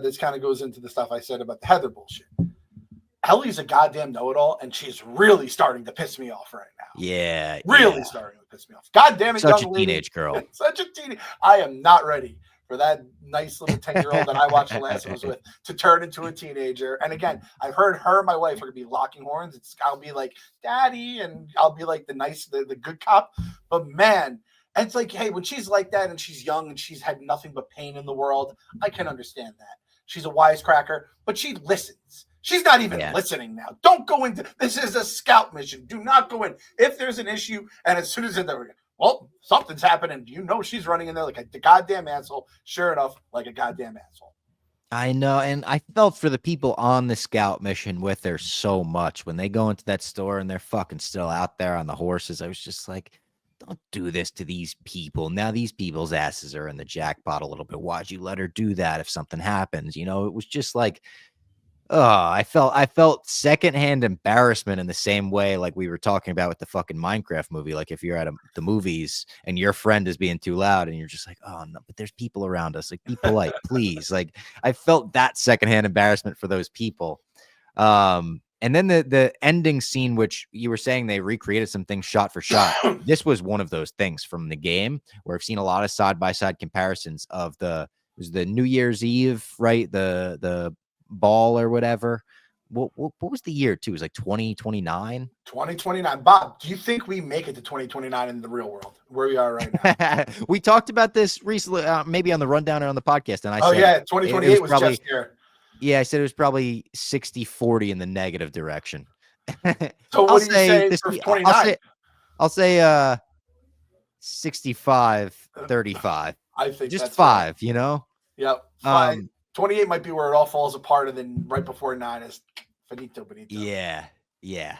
this kind of goes into the stuff I said about the Heather bullshit. Ellie's a goddamn know-it-all, and she's really starting to piss me off right now. Yeah, Really starting to piss me off. God damn it, such young a lady. teenage girl. Such a teenage. I am not ready for that nice little 10-year-old that I watched The Last of Us with to turn into a teenager. And again, I've heard her and my wife are gonna be locking horns. I'll be like, Daddy, and I'll be like the good cop. But man, and it's like, hey, when she's like that and she's young and she's had nothing but pain in the world, I can understand that. She's a wisecracker, but she listens. She's not even listening now. Don't go into this is a scout mission. Do not go in. If there's an issue, and as soon as they're well, something's happening. You know she's running in there like a goddamn asshole. Sure enough, like a goddamn asshole. I know, and I felt for the people on the scout mission with her so much. When they go into that store and they're fucking still out there on the horses, I was just like, don't do this to these people. Now these people's asses are in the jackpot a little bit. Why'd you let her do that if something happens? You know, it was just like, oh, I felt secondhand embarrassment in the same way like we were talking about with the fucking Minecraft movie. Like if you're at the movies and your friend is being too loud and you're just like, oh no, but there's people around us. Like, be polite, please. Like I felt that secondhand embarrassment for those people. And then the ending scene, which you were saying they recreated some things shot for shot. This was one of those things from the game where I've seen a lot of side-by-side comparisons of it was the New Year's Eve, right? The ball or whatever. What was the year too? It was like 2029. 2029. Bob, do you think we make it to 2029 in the real world where we are right now? We talked about this recently, maybe on the rundown or on the podcast, and I said, 2028 was probably just here. Yeah, I said it was probly 60-40 in the negative direction. So what do you say for 29? I'll say 65-35. I think just that's 5, right. you know? Yep. 28 might be where it all falls apart, and then right before 9 is finito. Yeah.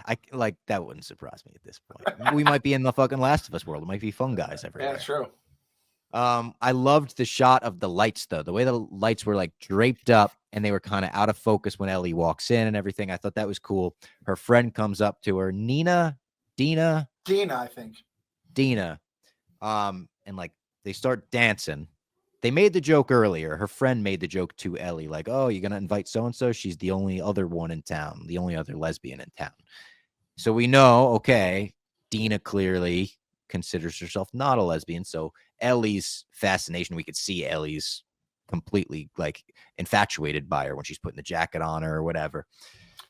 I like that wouldn't surprise me at this point. We might be in the fucking Last of Us world. It might be fun guys everywhere. Yeah, true. I loved the shot of the lights though. The way the lights were like draped up and they were kind of out of focus when Ellie walks in and everything. I thought that was cool. Her friend comes up to her, Dina, I think. Dina. And like they start dancing. They made the joke earlier. Her friend made the joke to Ellie, like, oh, you're going to invite so-and-so? She's the only other one in town, the only other lesbian in town. So we know, okay, Dina clearly considers herself not a lesbian. So Ellie's fascination, we could see Ellie's completely like infatuated by her when she's putting the jacket on her or whatever.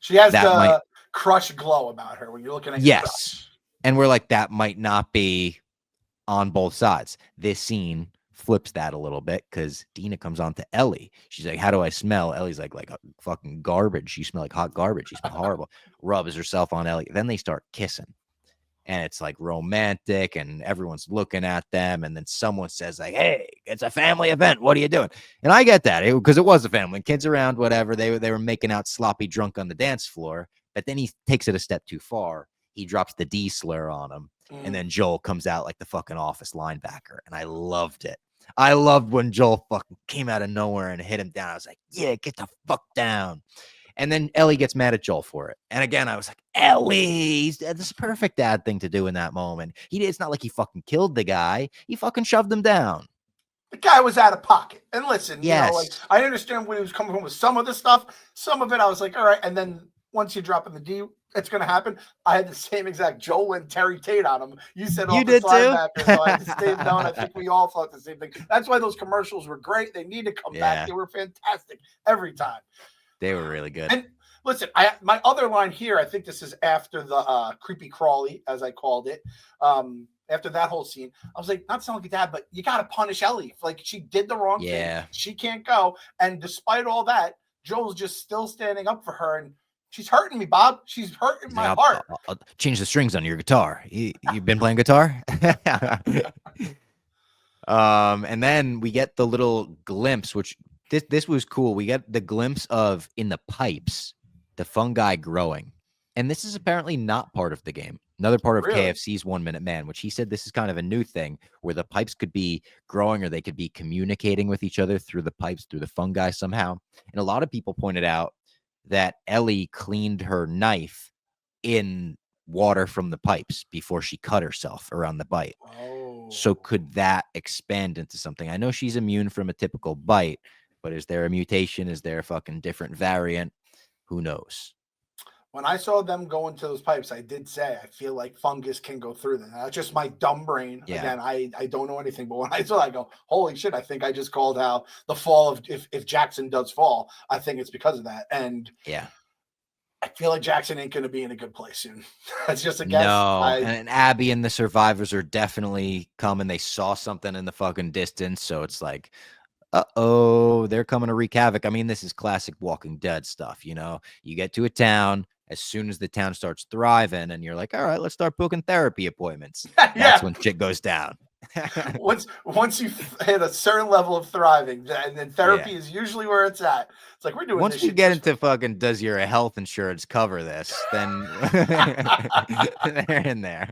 She has the crush glow about her when you're looking at your crush. And we're like, that might not be on both sides. This scene flips that a little bit because Dina comes on to Ellie. She's like, how do I smell? Ellie's like fucking garbage. You smell like hot garbage. You smell horrible. Rubs herself on Ellie. Then they start kissing. And it's like romantic and everyone's looking at them. And then someone says like, hey, it's a family event. What are you doing? And I get that because it was a family. Kids around, whatever. They were making out sloppy drunk on the dance floor. But then he takes it a step too far. He drops the D slur on him. And then Joel comes out like the fucking office linebacker. And I loved it. I loved when Joel fucking came out of nowhere and hit him down. I was like, yeah, get the fuck down. And then Ellie gets mad at Joel for it. And again, I was like, Ellie, this is a perfect dad thing to do in that moment. It's not like he fucking killed the guy. He fucking shoved him down. The guy was out of pocket. And listen, yes. You know, like I understand where he was coming from with some of the stuff. Some of it, I was like, all right. And then once you drop in the D, it's going to happen. I had the same exact Joel and Terry Tate on him. You said you did too. So I had to stay down. I think we all thought the same thing. That's why those commercials were great. They need to come back. They were fantastic every time. They were really good. And listen, my other line here, I think this is after the creepy crawly, as I called it. After that whole scene, I was like, not sounding like a dad, but you got to punish Ellie. Like she did the wrong thing. She can't go. And despite all that, Joel's just still standing up for her. And she's hurting me, Bob. She's hurting my heart. I'll change the strings on your guitar. You've been playing guitar? And then we get the little glimpse, which this was cool. We get the glimpse of in the pipes, the fungi growing. And this is apparently not part of the game. Another part of KFC's 1 Minute Man, which he said this is kind of a new thing where the pipes could be growing or they could be communicating with each other through the pipes, through the fungi somehow. And a lot of people pointed out that Ellie cleaned her knife in water from the pipes before she cut herself around the bite. So could that expand into something? I know she's immune from a typical bite, but is there a mutation? Is there a fucking different variant? Who knows? When I saw them go into those pipes, I did say I feel like fungus can go through them. That's just my dumb brain. Yeah. Again, I don't know anything, but when I saw that, I go, holy shit, I think I just called how the fall of if Jackson does fall, I think it's because of that. And yeah, I feel like Jackson ain't going to be in a good place soon. That's just a guess. No, and Abby and the survivors are definitely coming. They saw something in the fucking distance, so it's like, uh-oh, they're coming to wreak havoc. I mean, this is classic Walking Dead stuff, you know? You get to a town, as soon as the town starts thriving, and you're like, all right, let's start booking therapy appointments. That's when shit goes down. once you hit a certain level of thriving, and then therapy is usually where it's at. It's like we're doing. Once you get into fucking, does your health insurance cover this? Then they're in there.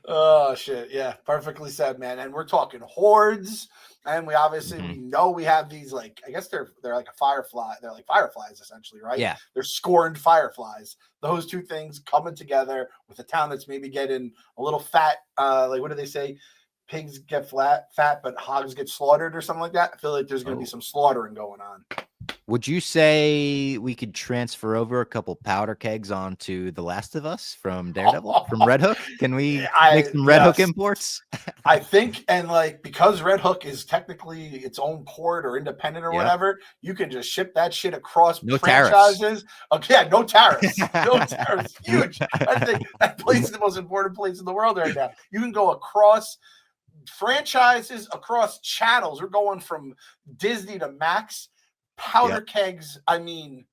Oh shit! Yeah, perfectly said, man. And we're talking hordes, and we obviously we know we have these, like, I guess they're like a firefly. They're like fireflies essentially, right? Yeah. They're scorned fireflies. Those two things coming together with a town that's maybe getting a little fat. Like, what do they say? Pigs get fat, but hogs get slaughtered or something like that. I feel like there's going to be some slaughtering going on. Would you say we could transfer over a couple powder kegs onto The Last of Us from Daredevil, from Red Hook? Can we make some Red Hook imports? I think, and like, because Red Hook is technically its own port or independent or whatever, you can just ship that shit across franchises. Okay, yeah, no tariffs. No tariffs. Huge. I think that place is the most important place in the world right now. You can go across franchises, across channels. We're going from Disney to Max. Powder kegs, I mean,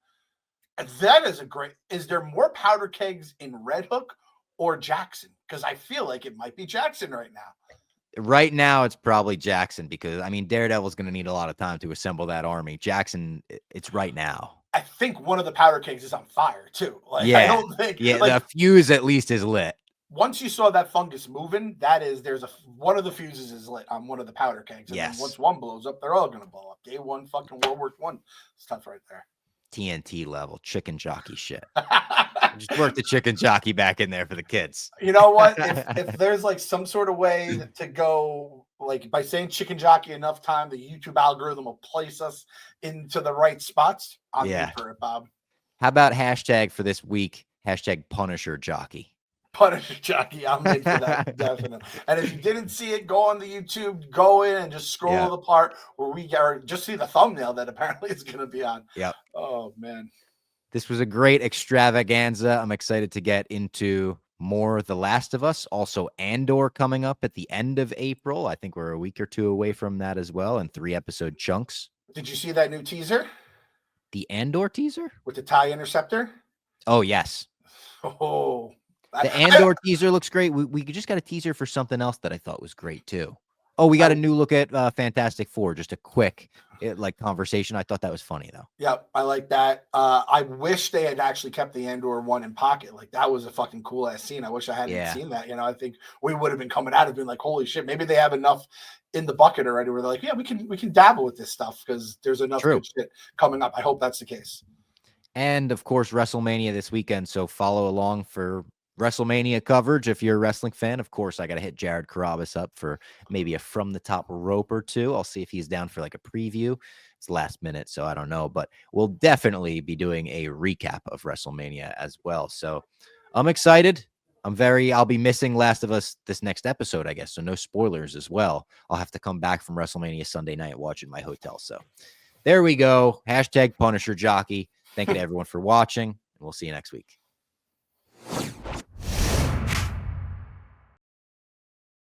that is a great. Is there more powder kegs in Red Hook or Jackson? Because I feel like it might be Jackson right now. Right now, it's probably Jackson, because I mean, Daredevil's going to need a lot of time to assemble that army. Jackson, it's right now. I think one of the powder kegs is on fire too. Like, I don't think. Yeah, like, the fuse at least is lit. Once you saw that fungus moving, there's one of the fuses is lit on one of the powder kegs. And then once one blows up, they're all gonna blow up. Day one, fucking World War I stuff right there. TNT level chicken jockey shit. Just work the chicken jockey back in there for the kids. You know what? If there's like some sort of way to go, like, by saying chicken jockey enough time, the YouTube algorithm will place us into the right spots. I'm in for it, Bob. How about hashtag for this week? Hashtag Punisher jockey. Punisher jockey, I'm in for that, definitely. And if you didn't see it, go on the YouTube, go in and just scroll to the part where we just see the thumbnail that apparently is going to be on. Yep. Oh man, this was a great extravaganza. I'm excited to get into more The Last of Us. Also, Andor coming up at the end of April. I think we're a week or two away from that as well, in 3-episode chunks. Did you see that new teaser? The Andor teaser with the TIE interceptor? Oh yes. Oh. The Andor teaser looks great. We just got a teaser for something else that I thought was great too. Oh, we got a new look at Fantastic Four. Just a quick conversation. I thought that was funny though. Yep, I like that. I wish they had actually kept the Andor one in pocket. Like, that was a fucking cool ass scene. I wish I hadn't seen that. You know, I think we would have been coming out of being like, holy shit, maybe they have enough in the bucket already where they're like, yeah, we can dabble with this stuff because there's enough good shit coming up. I hope that's the case. And of course, WrestleMania this weekend. So follow along for WrestleMania coverage. If you're a wrestling fan, of course, I got to hit Jared Carabas up for maybe a from the top rope or two. I'll see if he's down for like a preview. It's last minute, so I don't know, but we'll definitely be doing a recap of WrestleMania as well. So I'm excited. I'll be missing Last of Us this next episode, I guess. So no spoilers as well. I'll have to come back from WrestleMania Sunday night, watch in my hotel. So there we go. Hashtag Punisher Jockey. Thank you to everyone for watching, and we'll see you next week.